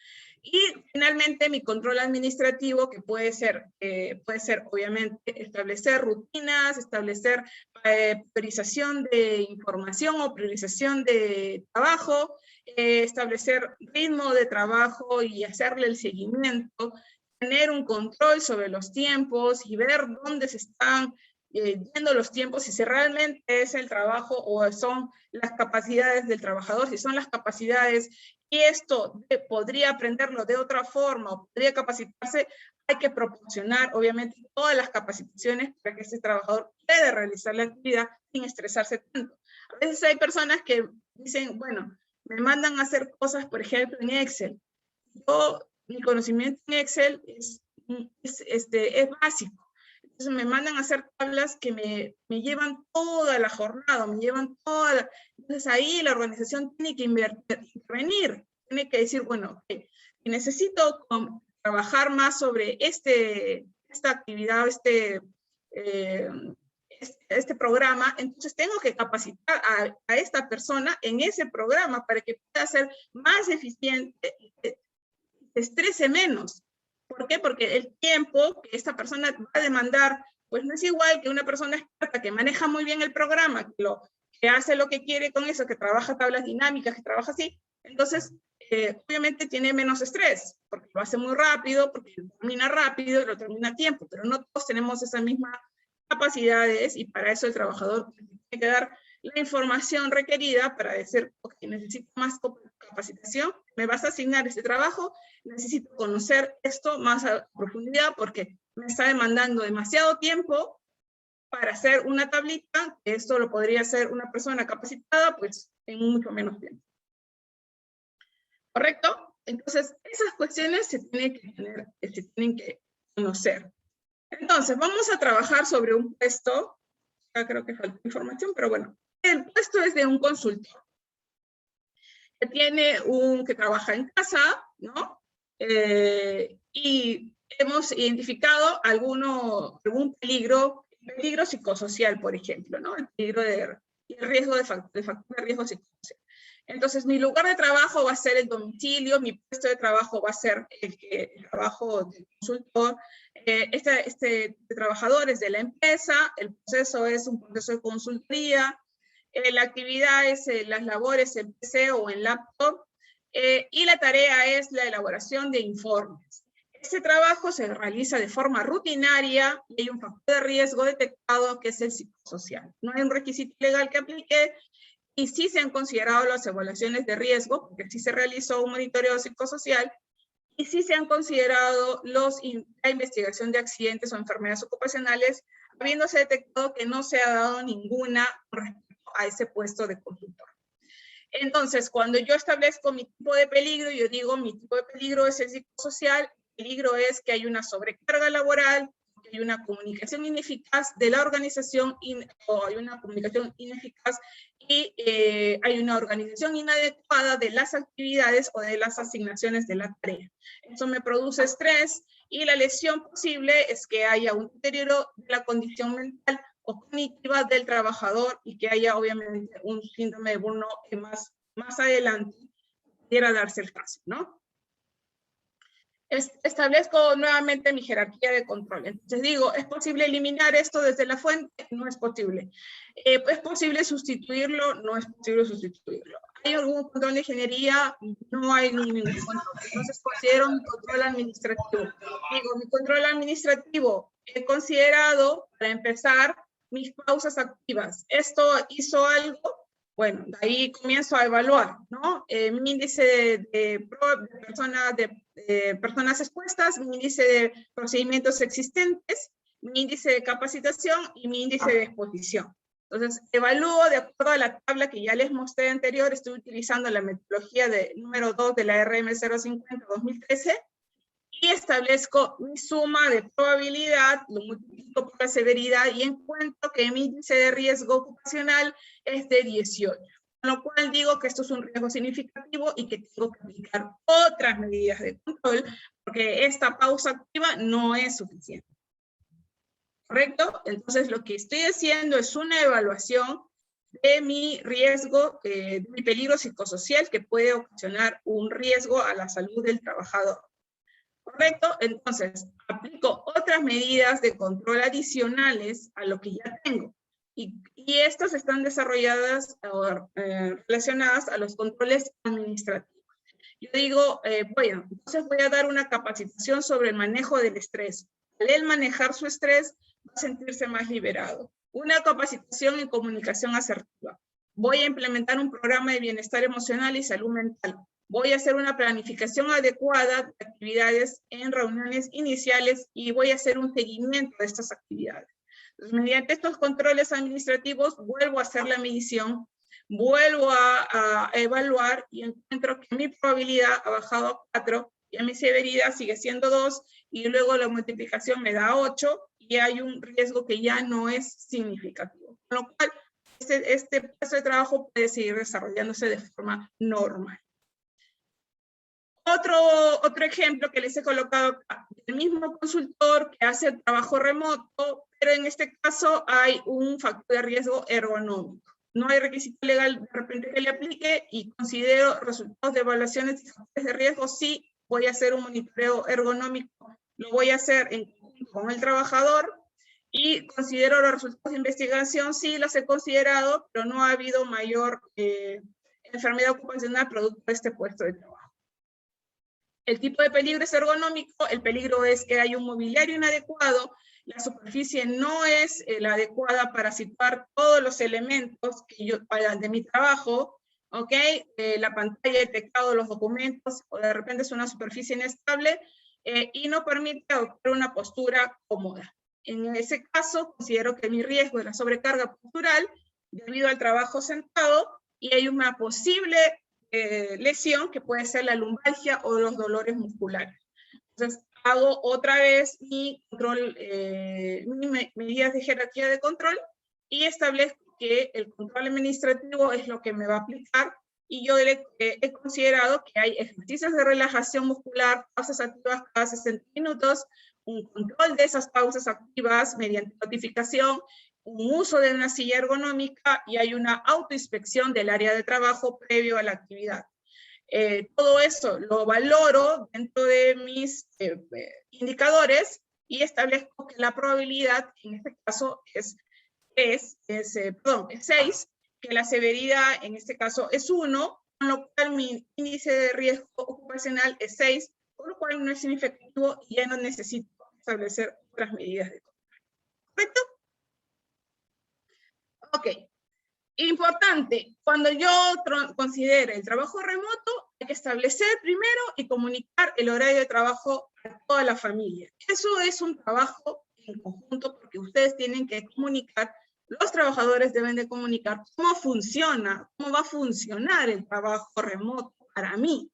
Speaker 2: Y finalmente mi control administrativo, que puede ser obviamente establecer rutinas, establecer priorización de información o priorización de trabajo, establecer ritmo de trabajo y hacerle el seguimiento, tener un control sobre los tiempos y ver dónde se están yendo los tiempos, si realmente es el trabajo o son las capacidades del trabajador, si son las capacidades y esto podría aprenderlo de otra forma o podría capacitarse, hay que proporcionar obviamente todas las capacitaciones para que ese trabajador pueda realizar la actividad sin estresarse tanto. A veces hay personas que dicen, bueno, me mandan a hacer cosas, por ejemplo, en Excel. Mi conocimiento en Excel es básico. Entonces me mandan a hacer tablas que me llevan toda la jornada, Entonces ahí la organización tiene que intervenir, tiene que decir, bueno, okay, necesito trabajar más sobre esta actividad, este programa, entonces tengo que capacitar a esta persona en ese programa para que pueda ser más eficiente y se estrese menos. ¿Por qué? Porque el tiempo que esta persona va a demandar, pues no es igual que una persona experta que maneja muy bien el programa, que hace lo que quiere con eso, que trabaja tablas dinámicas, que trabaja así. Entonces, obviamente tiene menos estrés, porque lo hace muy rápido, porque lo termina rápido y lo termina a tiempo, pero no todos tenemos esas mismas capacidades y para eso el trabajador tiene que dar la información requerida para decir, ok, necesito más capacitación, me vas a asignar este trabajo, necesito conocer esto más a profundidad porque me está demandando demasiado tiempo para hacer una tablita, que esto lo podría hacer una persona capacitada, pues en mucho menos tiempo. ¿Correcto? Entonces, esas cuestiones se tienen que conocer. Entonces, vamos a trabajar sobre un puesto, acá creo que falta información, pero bueno, el puesto es de un consultor, que trabaja en casa, ¿no? Y hemos identificado algún peligro psicosocial, por ejemplo, ¿no? El peligro el riesgo de factor de riesgo psicosocial. Entonces, mi lugar de trabajo va a ser el domicilio, mi puesto de trabajo va a ser el trabajo del consultor, de trabajadores de la empresa, el proceso es un proceso de consultoría, la actividad es las labores en PC o en laptop, y la tarea es la elaboración de informes. Este trabajo se realiza de forma rutinaria y hay un factor de riesgo detectado que es el psicosocial. No hay un requisito legal que aplique y sí se han considerado las evaluaciones de riesgo, porque sí se realizó un monitoreo psicosocial y sí se han considerado la investigación de accidentes o enfermedades ocupacionales, habiéndose detectado que no se ha dado ninguna respecto a ese puesto de consultor. Entonces, cuando yo establezco mi tipo de peligro, yo digo, mi tipo de peligro es el psicosocial, el peligro es que hay una sobrecarga laboral, que hay una comunicación ineficaz de la organización, o hay una comunicación ineficaz y hay una organización inadecuada de las actividades o de las asignaciones de la tarea. Eso me produce estrés y la lesión posible es que haya un deterioro de la condición mental o cognitiva del trabajador y que haya obviamente un síndrome de burnout que más adelante pudiera darse el caso, ¿no? Establezco nuevamente mi jerarquía de control. Entonces digo, ¿es posible eliminar esto desde la fuente? No es posible. ¿Es posible sustituirlo? No es posible sustituirlo. ¿Hay algún control de ingeniería? No hay ningún control. Entonces considero mi control administrativo. Digo, mi control administrativo he considerado, para empezar, mis pausas activas. ¿Esto hizo algo? Bueno, de ahí comienzo a evaluar, ¿no? Mi índice de personas expuestas, mi índice de procedimientos existentes, mi índice de capacitación y mi índice de exposición. Entonces, evalúo de acuerdo a la tabla que ya les mostré anterior, estoy utilizando la metodología número 2 de la RM 050-2013, y establezco mi suma de probabilidad, lo multiplico por la severidad y encuentro que mi índice de riesgo ocupacional es de 18. Con lo cual digo que esto es un riesgo significativo y que tengo que aplicar otras medidas de control porque esta pausa activa no es suficiente. ¿Correcto? Entonces lo que estoy haciendo es una evaluación de mi riesgo, de mi peligro psicosocial que puede ocasionar un riesgo a la salud del trabajador. ¿Correcto? Entonces, aplico otras medidas de control adicionales a lo que ya tengo. Y estas están desarrolladas o relacionadas a los controles administrativos. Yo digo, bueno, entonces voy a dar una capacitación sobre el manejo del estrés. Al él manejar su estrés, va a sentirse más liberado. Una capacitación en comunicación asertiva. Voy a implementar un programa de bienestar emocional y salud mental. Voy a hacer una planificación adecuada de actividades en reuniones iniciales y voy a hacer un seguimiento de estas actividades. Entonces, mediante estos controles administrativos, vuelvo a hacer la medición, vuelvo a evaluar y encuentro que mi probabilidad ha bajado a 4 y a mi severidad sigue siendo 2 y luego la multiplicación me da 8 y hay un riesgo que ya no es significativo. Con lo cual, este puesto de trabajo puede seguir desarrollándose de forma normal. Otro ejemplo que les he colocado acá, el mismo consultor que hace el trabajo remoto, pero en este caso hay un factor de riesgo ergonómico. No hay requisito legal de repente que le aplique y considero resultados de evaluaciones de factores de riesgo, sí voy a hacer un monitoreo ergonómico, lo voy a hacer en conjunto con el trabajador y considero los resultados de investigación, sí los he considerado, pero no ha habido mayor enfermedad ocupacional producto de este puesto de trabajo. El tipo de peligro es ergonómico, el peligro es que hay un mobiliario inadecuado, la superficie no es la adecuada para situar todos los elementos que de mi trabajo, ¿ok? La pantalla, el teclado, los documentos, o de repente es una superficie inestable y no permite adoptar una postura cómoda. En ese caso, considero que mi riesgo es la sobrecarga postural debido al trabajo sentado y hay una posible lesión que puede ser la lumbalgia o los dolores musculares. Entonces, hago otra vez mi control, mis medidas de jerarquía de control y establezco que el control administrativo es lo que me va a aplicar y yo he considerado que hay ejercicios de relajación muscular, pausas activas cada 60 minutos, un control de esas pausas activas mediante notificación, un uso de una silla ergonómica y hay una autoinspección del área de trabajo previo a la actividad. Todo eso lo valoro dentro de mis indicadores y establezco que la probabilidad en este caso es 6, que la severidad en este caso es 1, con lo cual mi índice de riesgo ocupacional es 6, por lo cual no es significativo y ya no necesito establecer otras medidas de control. ¿Correcto? Ok. Importante, cuando yo considere el trabajo remoto, hay que establecer primero y comunicar el horario de trabajo a toda la familia. Eso es un trabajo en conjunto porque ustedes tienen que comunicar los trabajadores deben de comunicar cómo funciona, cómo va a funcionar el trabajo remoto para mí.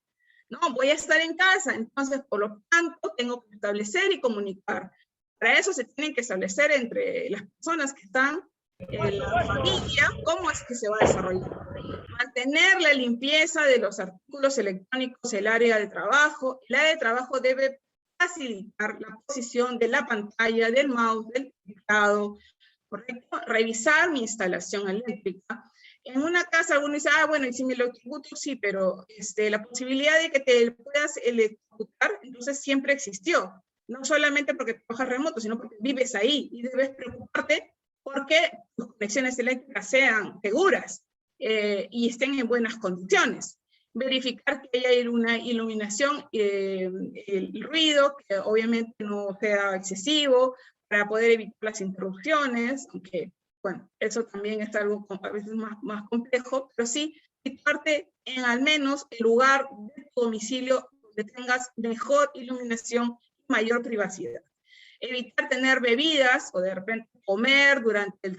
Speaker 2: No, voy a estar en casa, entonces por lo tanto tengo que establecer y comunicar. Para eso se tienen que establecer entre las personas que están en la familia cómo es que se va a desarrollar. Mantener la limpieza de los artículos electrónicos, el área de trabajo. El área de trabajo debe facilitar la posición de la pantalla, del mouse, del teclado, ¿correcto? Revisar mi instalación eléctrica. En una casa algunos dicen, bueno, y si me lo ejecuto, sí, pero la posibilidad de que te puedas electrocutar, entonces siempre existió. No solamente porque trabajas remoto, sino porque vives ahí y debes preocuparte porque tus conexiones eléctricas sean seguras y estén en buenas condiciones. Verificar que haya una iluminación, el ruido, que obviamente no sea excesivo, para poder evitar las interrupciones, aunque, bueno, eso también es algo a veces más complejo, pero sí, situarte en al menos el lugar de tu domicilio donde tengas mejor iluminación y mayor privacidad. Evitar tener bebidas o de repente comer durante el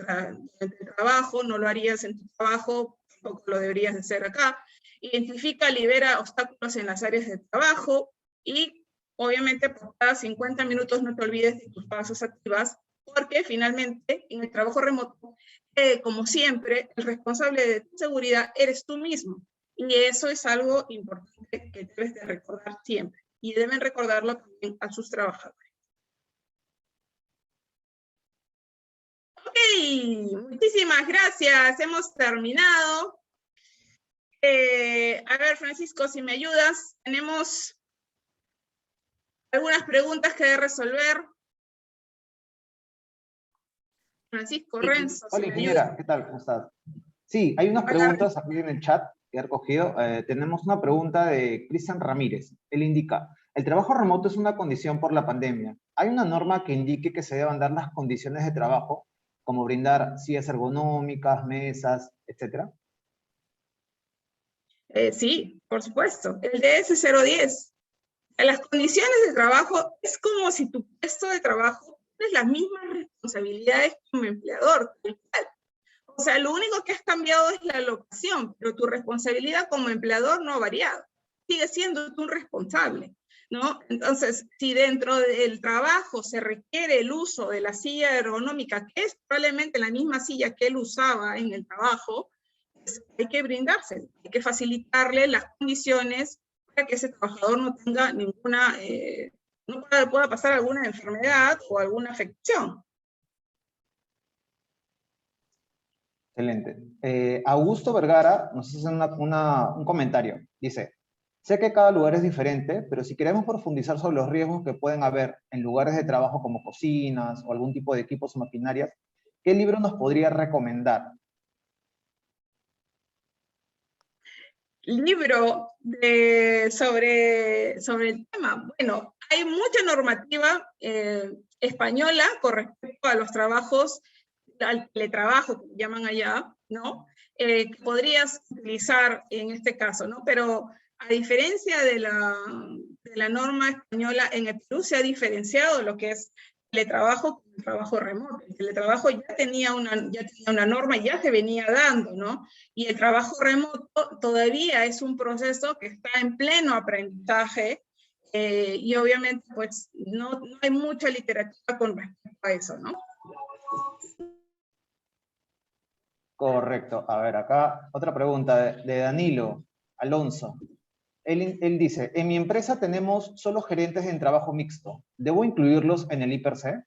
Speaker 2: trabajo, no lo harías en tu trabajo, tampoco lo deberías hacer acá. Identifica, libera obstáculos en las áreas de trabajo y obviamente por cada 50 minutos no te olvides de tus pausas activas, porque finalmente en el trabajo remoto, como siempre, el responsable de tu seguridad eres tú mismo. Y eso es algo importante que debes de recordar siempre. Y deben recordarlo también a sus trabajadores. Ok, muchísimas gracias. Hemos terminado. A ver, Francisco, si me ayudas, tenemos algunas preguntas que resolver. Francisco,
Speaker 4: Sí.
Speaker 2: Renzo, si
Speaker 4: Hola,
Speaker 2: me
Speaker 4: ingeniera,
Speaker 2: ayudas.
Speaker 4: ¿qué tal? ¿Cómo estás? Sí, hay unas
Speaker 2: Hola.
Speaker 4: preguntas aquí en el chat que he recogido. Tenemos una pregunta de Cristian Ramírez. Él indica, el trabajo remoto es una condición por la pandemia. ¿Hay una norma que indique que se deban dar las condiciones de trabajo, como brindar sillas ergonómicas, mesas, etcétera?
Speaker 2: Sí, por supuesto. El DS-010. Las condiciones de trabajo es como si tu puesto de trabajo tienes las mismas responsabilidades como empleador. O sea, lo único que has cambiado es la locación, pero tu responsabilidad como empleador no ha variado. Sigue siendo tú un responsable, ¿no? Entonces, si dentro del trabajo se requiere el uso de la silla ergonómica, que es probablemente la misma silla que él usaba en el trabajo, pues hay que brindarse, hay que facilitarle las condiciones para que ese trabajador no tenga ninguna, no pueda pasar alguna enfermedad o alguna afección.
Speaker 4: Excelente. Augusto Vergara nos hace un comentario. Dice, sé que cada lugar es diferente, pero si queremos profundizar sobre los riesgos que pueden haber en lugares de trabajo como cocinas o algún tipo de equipos o maquinarias, ¿qué libro nos podría recomendar?
Speaker 2: Libro sobre el tema. Bueno, hay mucha normativa española con respecto a los trabajos, al teletrabajo, que llaman allá, ¿no? Que podrías utilizar en este caso, ¿no? Pero a diferencia de la norma española, en el Perú se ha diferenciado lo que es teletrabajo con el trabajo remoto. El teletrabajo ya tenía una norma, ya se venía dando, ¿no? Y el trabajo remoto todavía es un proceso que está en pleno aprendizaje y obviamente pues no hay mucha literatura con respecto a eso, ¿no?
Speaker 4: Correcto. A ver, acá otra pregunta de Danilo Alonso. Él dice, en mi empresa tenemos solo gerentes en trabajo mixto. ¿Debo incluirlos en el IPRC?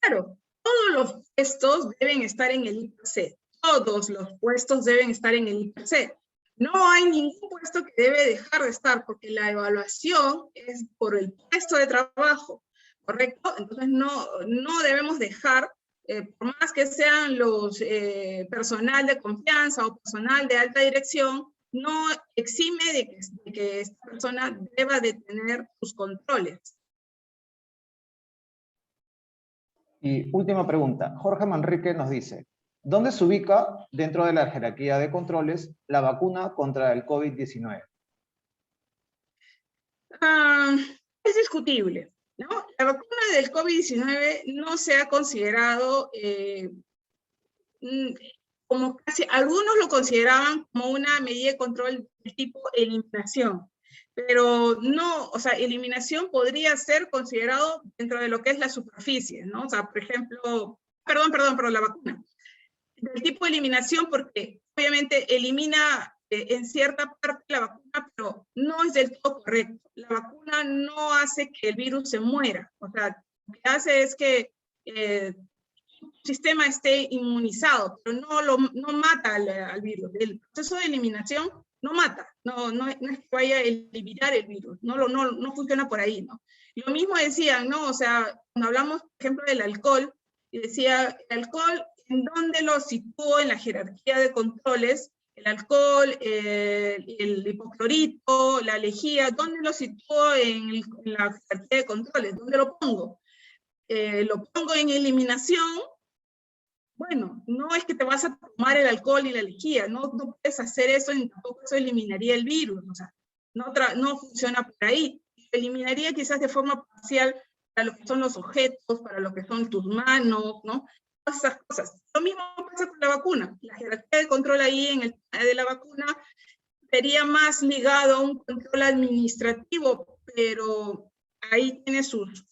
Speaker 2: Claro, todos los puestos deben estar en el IPC. Todos los puestos deben estar en el IPC. No hay ningún puesto que debe dejar de estar, porque la evaluación es por el puesto de trabajo, ¿correcto? Entonces no debemos dejar, por más que sean los personal de confianza o personal de alta dirección, no exime de que esta persona deba de tener sus controles.
Speaker 4: Y última pregunta. Jorge Manrique nos dice, ¿dónde se ubica dentro de la jerarquía de controles la vacuna contra el COVID-19?
Speaker 2: Es discutible, ¿no? La vacuna del COVID-19 no se ha considerado como casi, algunos lo consideraban como una medida de control de tipo eliminación, pero no, o sea, eliminación podría ser considerado dentro de lo que es la superficie, ¿no? O sea, por ejemplo, perdón, la vacuna. Del tipo de eliminación porque obviamente elimina en cierta parte la vacuna, pero no es del todo correcto. La vacuna no hace que el virus se muera, o sea, lo que hace es que el sistema esté inmunizado, pero no mata al virus. El proceso de eliminación no mata, no es que vaya a eliminar el virus, no funciona por ahí, ¿no? Lo mismo decían, ¿no? O sea, cuando hablamos, por ejemplo, del alcohol, y decía, el alcohol, ¿en dónde lo sitúo en la jerarquía de controles? El alcohol, el hipoclorito, la lejía, ¿dónde lo sitúo en la jerarquía de controles? ¿Dónde lo pongo? Lo pongo en eliminación. Bueno, no es que te vas a tomar el alcohol y la lejía, no puedes hacer eso, y tampoco eso eliminaría el virus, o sea, no funciona por ahí. Eliminaría quizás de forma parcial para lo que son los objetos, para lo que son tus manos, ¿no? Todas esas cosas. Lo mismo pasa con la vacuna. La jerarquía de control ahí en el tema de la vacuna sería más ligado a un control administrativo, pero ahí tiene sus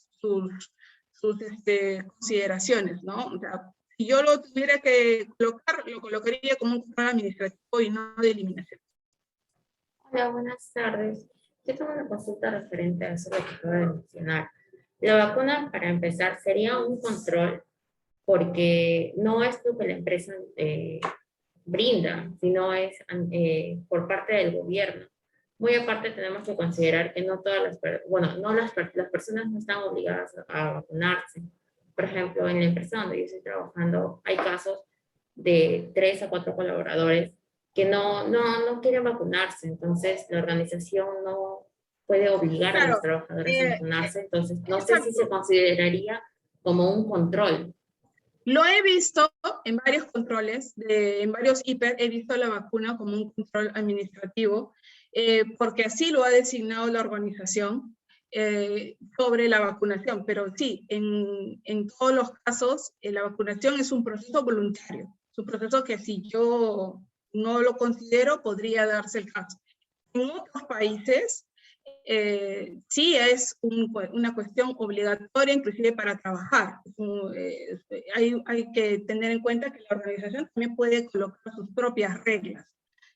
Speaker 2: consideraciones, ¿no? O sea, si yo lo tuviera que colocar, lo colocaría como un control administrativo y no de eliminación.
Speaker 5: Hola, buenas tardes. Yo tengo una consulta referente a eso que acabo de mencionar. La vacuna, para empezar, sería un control porque no es lo que la empresa brinda, sino es por parte del gobierno. Muy aparte, tenemos que considerar que no todas las personas no están obligadas a vacunarse. Por ejemplo, en la empresa donde yo estoy trabajando, hay casos de 3 a 4 colaboradores que no quieren vacunarse, entonces la organización no puede obligar a los trabajadores a vacunarse, entonces no sé si se consideraría como un control.
Speaker 2: Lo he visto en varios controles, en varios hiper, he visto la vacuna como un control administrativo, porque así lo ha designado la organización sobre la vacunación. Pero sí, en todos los casos, la vacunación es un proceso voluntario, es un proceso que si yo no lo considero, podría darse el caso. En otros países, sí es una cuestión obligatoria, inclusive para trabajar. Hay que tener en cuenta que la organización también puede colocar sus propias reglas.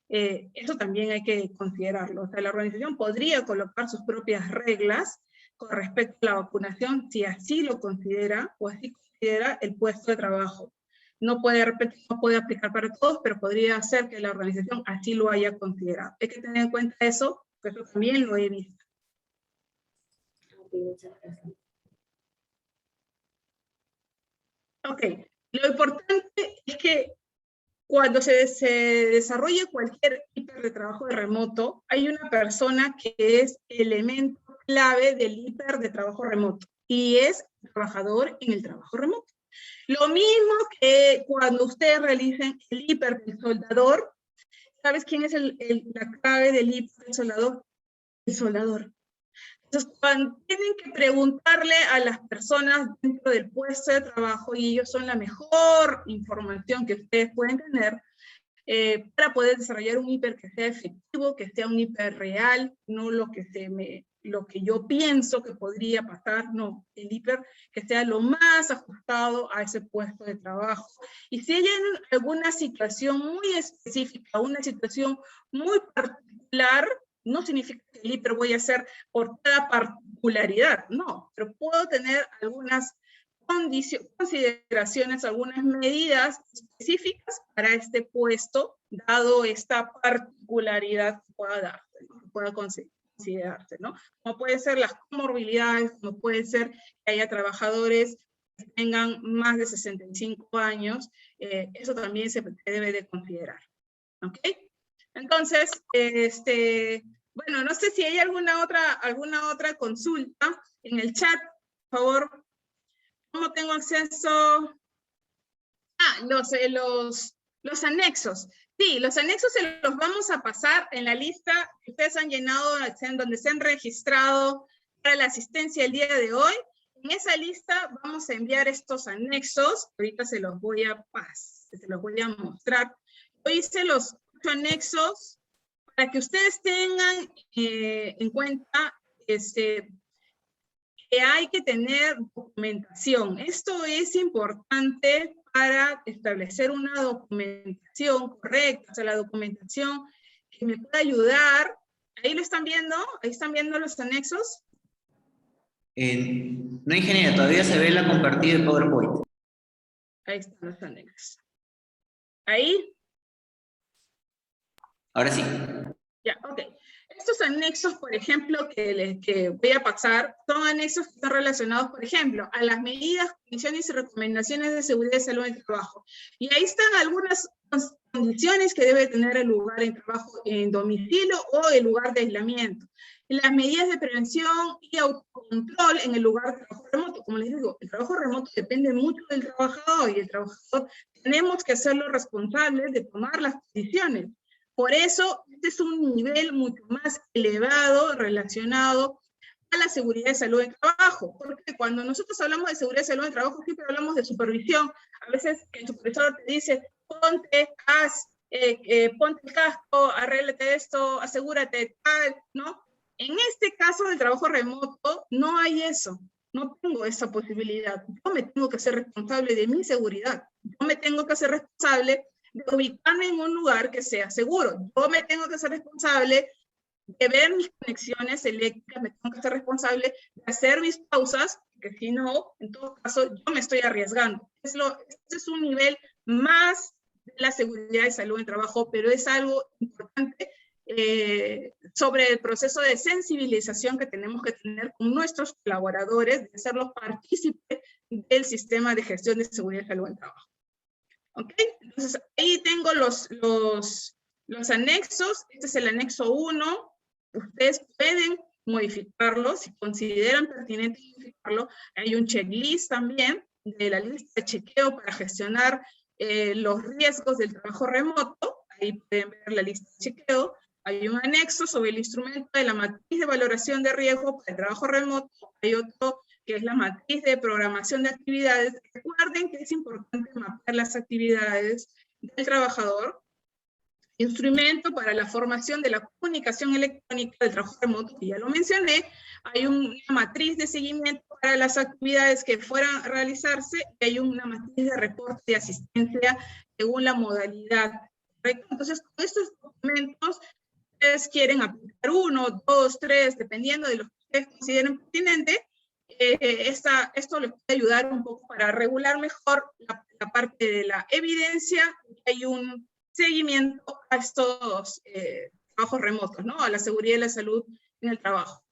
Speaker 2: Eso también hay que considerarlo. O sea, la organización podría colocar sus propias reglas con respecto a la vacunación si así lo considera o así considera el puesto de trabajo. No puede, de repente, no puede aplicar para todos, pero podría ser que la organización así lo haya considerado. Hay que tener en cuenta eso, porque eso también lo he visto.
Speaker 5: Muchas gracias.
Speaker 2: Ok, lo importante es que cuando se desarrolle cualquier hiper de trabajo de remoto, hay una persona que es elemento clave del hiper de trabajo remoto, y es el trabajador en el trabajo remoto. Lo mismo que cuando ustedes realicen el hiper del soldador. ¿Sabes quién es la clave del hiper del soldador? El soldador. Entonces, cuando tienen que preguntarle a las personas dentro del puesto de trabajo, y ellos son la mejor información que ustedes pueden tener, para poder desarrollar un hiper que sea efectivo, que sea un hiper real, no lo que yo pienso que podría pasar, no, el hiper que sea lo más ajustado a ese puesto de trabajo. Y si hay alguna situación muy específica, una situación muy particular, no significa que el hiper voy a hacer por cada particularidad, no, pero puedo tener algunas consideraciones, algunas medidas específicas para este puesto, dado esta particularidad que pueda darse, ¿no? Que pueda considerarse, ¿no? Como pueden ser las comorbilidades, como puede ser que haya trabajadores que tengan más de 65 años, eso también se debe de considerar, ¿ok? Entonces, bueno, no sé si hay alguna otra consulta en el chat, por favor. ¿Cómo tengo acceso? Los anexos. Sí, los anexos se los vamos a pasar en la lista que ustedes han llenado, donde se han registrado para la asistencia el día de hoy. En esa lista vamos a enviar estos anexos. Ahorita se los voy a pasar. se los voy a mostrar. Yo hice los 8 anexos para que ustedes tengan en cuenta que hay que tener documentación. Esto es importante para establecer una documentación correcta, o sea, la documentación que me pueda ayudar. ¿Ahí lo están viendo? ¿Ahí están viendo los anexos?
Speaker 1: No, ingeniera, todavía se ve la compartida de PowerPoint.
Speaker 2: Ahí están los anexos. ¿Ahí?
Speaker 1: Ahora sí.
Speaker 2: Ya, ok. Estos anexos, por ejemplo, que voy a pasar, son anexos que están relacionados, por ejemplo, a las medidas, condiciones y recomendaciones de seguridad y salud en el trabajo. Y ahí están algunas condiciones que debe tener el lugar de trabajo en domicilio o el lugar de aislamiento. Las medidas de prevención y autocontrol en el lugar de trabajo remoto. Como les digo, el trabajo remoto depende mucho del trabajador y el trabajador tenemos que hacerlo responsable de tomar las decisiones. Por eso, este es un nivel mucho más elevado relacionado a la seguridad y salud en el trabajo. Porque cuando nosotros hablamos de seguridad y salud en el trabajo, siempre hablamos de supervisión. A veces el supervisor te dice, ponte el casco, arréglate esto, asegúrate tal, ¿no? En este caso del trabajo remoto, no hay eso. No tengo esa posibilidad. Yo me tengo que hacer responsable de mi seguridad. Yo me tengo que hacer responsable de ubicarme en un lugar que sea seguro. Yo me tengo que ser responsable de ver mis conexiones eléctricas, me tengo que ser responsable de hacer mis pausas, porque si no, en todo caso, yo me estoy arriesgando. Este es un nivel más de la seguridad y salud en trabajo, pero es algo importante sobre el proceso de sensibilización que tenemos que tener con nuestros colaboradores, de hacerlos partícipes del sistema de gestión de seguridad y salud en trabajo. ¿Ok? Entonces, ahí tengo los anexos. Este es el anexo 1. Ustedes pueden modificarlo, si consideran pertinente modificarlo. Hay un checklist también de la lista de chequeo para gestionar los riesgos del trabajo remoto. Ahí pueden ver la lista de chequeo. Hay un anexo sobre el instrumento de la matriz de valoración de riesgo para el trabajo remoto. Hay otro que es la matriz de programación de actividades. Recuerden que es importante mapear las actividades del trabajador. Instrumento para la formación de la comunicación electrónica del trabajo remoto, que ya lo mencioné. Hay una matriz de seguimiento para las actividades que fueran a realizarse, y hay una matriz de reporte de asistencia según la modalidad. ¿Correcto? Entonces, con estos documentos, ustedes quieren aplicar 1, 2, 3, dependiendo de lo que ustedes consideren pertinente. Esto les puede ayudar un poco para regular mejor la parte de la evidencia. Hay un seguimiento a estos trabajos remotos, ¿no? A la seguridad y la salud en el trabajo.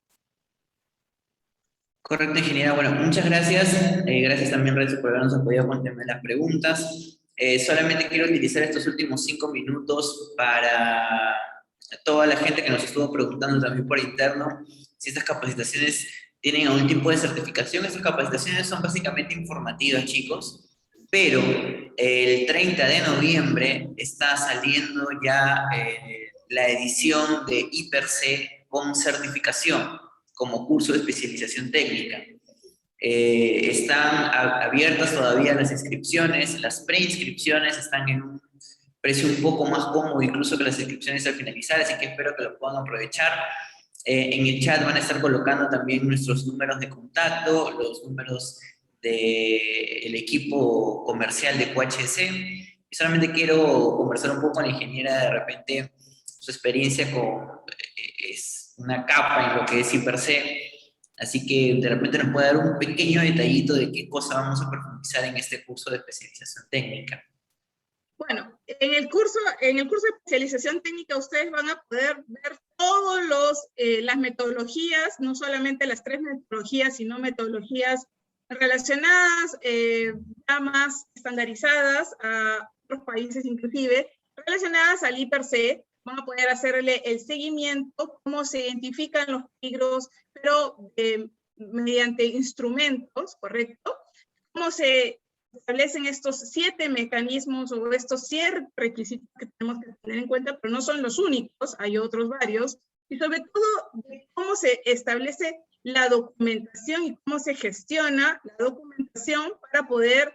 Speaker 1: Correcto, ingeniera. Bueno, muchas gracias. Gracias también, Renzo, por habernos apoyado con el tema de las preguntas. Solamente quiero utilizar estos últimos 5 minutos para toda la gente que nos estuvo preguntando también por interno si estas capacitaciones tienen algún tipo de certificación. Estas capacitaciones son básicamente informativas, chicos, pero el 30 de noviembre está saliendo ya la edición de IPERC con certificación como curso de especialización técnica. Están abiertas todavía las inscripciones, las preinscripciones están en un precio un poco más cómodo incluso que las inscripciones al finalizar, así que espero que lo puedan aprovechar. En el chat van a estar colocando también nuestros números de contacto, los números del equipo comercial de QHC. Y solamente quiero conversar un poco con la ingeniera, de repente su experiencia es una capa en lo que es IPERC, así que de repente nos puede dar un pequeño detallito de qué cosa vamos a profundizar en este curso de especialización técnica.
Speaker 2: Bueno, en el curso de especialización técnica ustedes van a poder ver todas las metodologías, no solamente las 3 metodologías, sino metodologías relacionadas, ya más estandarizadas a otros países inclusive, relacionadas al IPERC. Van a poder hacerle el seguimiento, cómo se identifican los peligros, pero mediante instrumentos, ¿correcto? Cómo se establecen estos 7 mecanismos o estos 7 requisitos que tenemos que tener en cuenta, pero no son los únicos, hay otros varios, y sobre todo de cómo se establece la documentación y cómo se gestiona la documentación para poder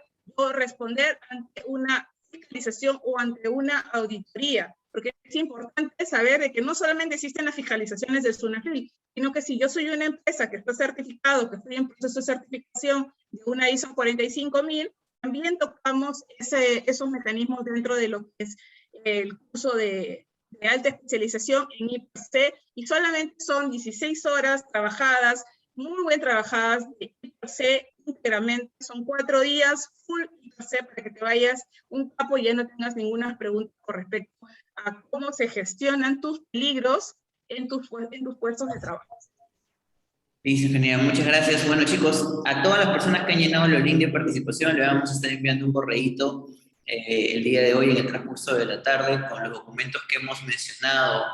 Speaker 2: responder ante una fiscalización o ante una auditoría, porque es importante saber de que no solamente existen las fiscalizaciones del SUNAFIL, sino que si yo soy una empresa que está certificado, que estoy en proceso de certificación de una ISO 45000, también tocamos esos mecanismos dentro de lo que es el curso de alta especialización en IPC, y solamente son 16 horas trabajadas, muy bien trabajadas, de IPC íntegramente, son 4 días full IPC para que te vayas un capo y ya no tengas ninguna pregunta con respecto a cómo se gestionan tus peligros en tus puestos de trabajo.
Speaker 1: Listo, genial, muchas gracias. Bueno, chicos, a todas las personas que han llenado los links de participación, le vamos a estar enviando un correíto el día de hoy en el transcurso de la tarde con los documentos que hemos mencionado,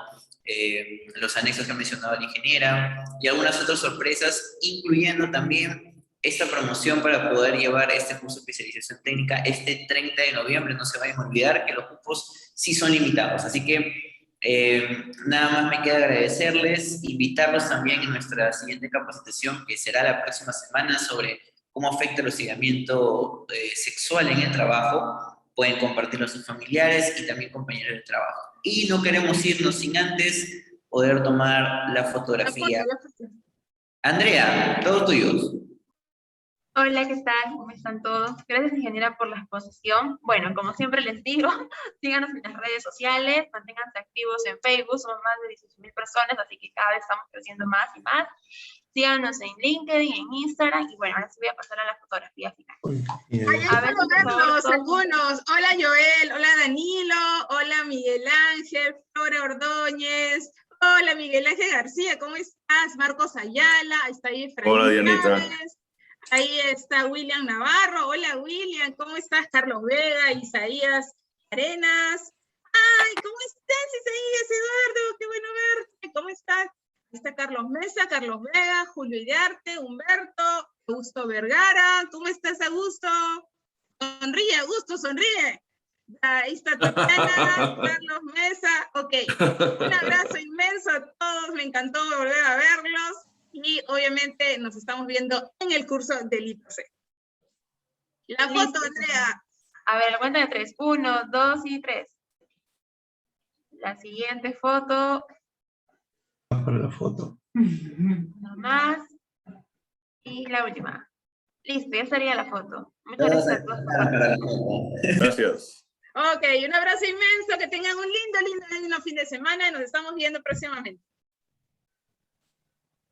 Speaker 1: los anexos que ha mencionado la ingeniera y algunas otras sorpresas, incluyendo también esta promoción para poder llevar este curso de especialización técnica este 30 de noviembre. No se vayan a olvidar que los cupos sí son limitados, así que nada más me queda agradecerles, invitarlos también en nuestra siguiente capacitación, que será la próxima semana, sobre cómo afecta el hostigamiento sexual en el trabajo. Pueden compartirlo a sus familiares y también compañeros de trabajo. Y no queremos irnos sin antes poder tomar la fotografía. Andrea, todo tuyo.
Speaker 6: Hola, ¿qué tal? ¿Cómo están todos? Gracias, ingeniera, por la exposición. Bueno, como siempre les digo, síganos en las redes sociales, manténganse activos en Facebook, somos más de 18.000 personas, así que cada vez estamos creciendo más y más. Síganos en LinkedIn, en Instagram, y bueno, ahora sí voy a pasar a la fotografía final.
Speaker 2: A ver, verlos, algunos. Hola Joel, hola Danilo, hola Miguel Ángel, Flora Ordóñez, hola Miguel Ángel García, ¿cómo estás? Marcos Ayala, ahí está ahí Efraín.
Speaker 7: Hola, Dianita.
Speaker 2: Chávez. Ahí está William Navarro. Hola, William. ¿Cómo estás? Carlos Vega, Isaías Arenas. ¡Ay! ¿Cómo estás, Isaías? Eduardo, qué bueno verte. ¿Cómo estás? Ahí está Carlos Mesa, Carlos Vega, Julio Iriarte, Humberto, Augusto Vergara. ¿Cómo estás, Augusto? Sonríe, Augusto, sonríe. Ahí está Tatiana, Carlos Mesa. Ok. Un abrazo inmenso a todos. Me encantó volver a verlos. Y obviamente nos estamos viendo en el curso del IPC. La foto, Andrea.
Speaker 6: A ver, la cuenta de 3. 1, 2 y 3. La siguiente foto.
Speaker 7: Para la foto.
Speaker 6: Una más. Y la última. Listo, ya estaría la foto. Muchas gracias a todos por participar.
Speaker 7: Gracias.
Speaker 2: Ok, un abrazo inmenso. Que tengan un lindo fin de semana y nos estamos viendo próximamente.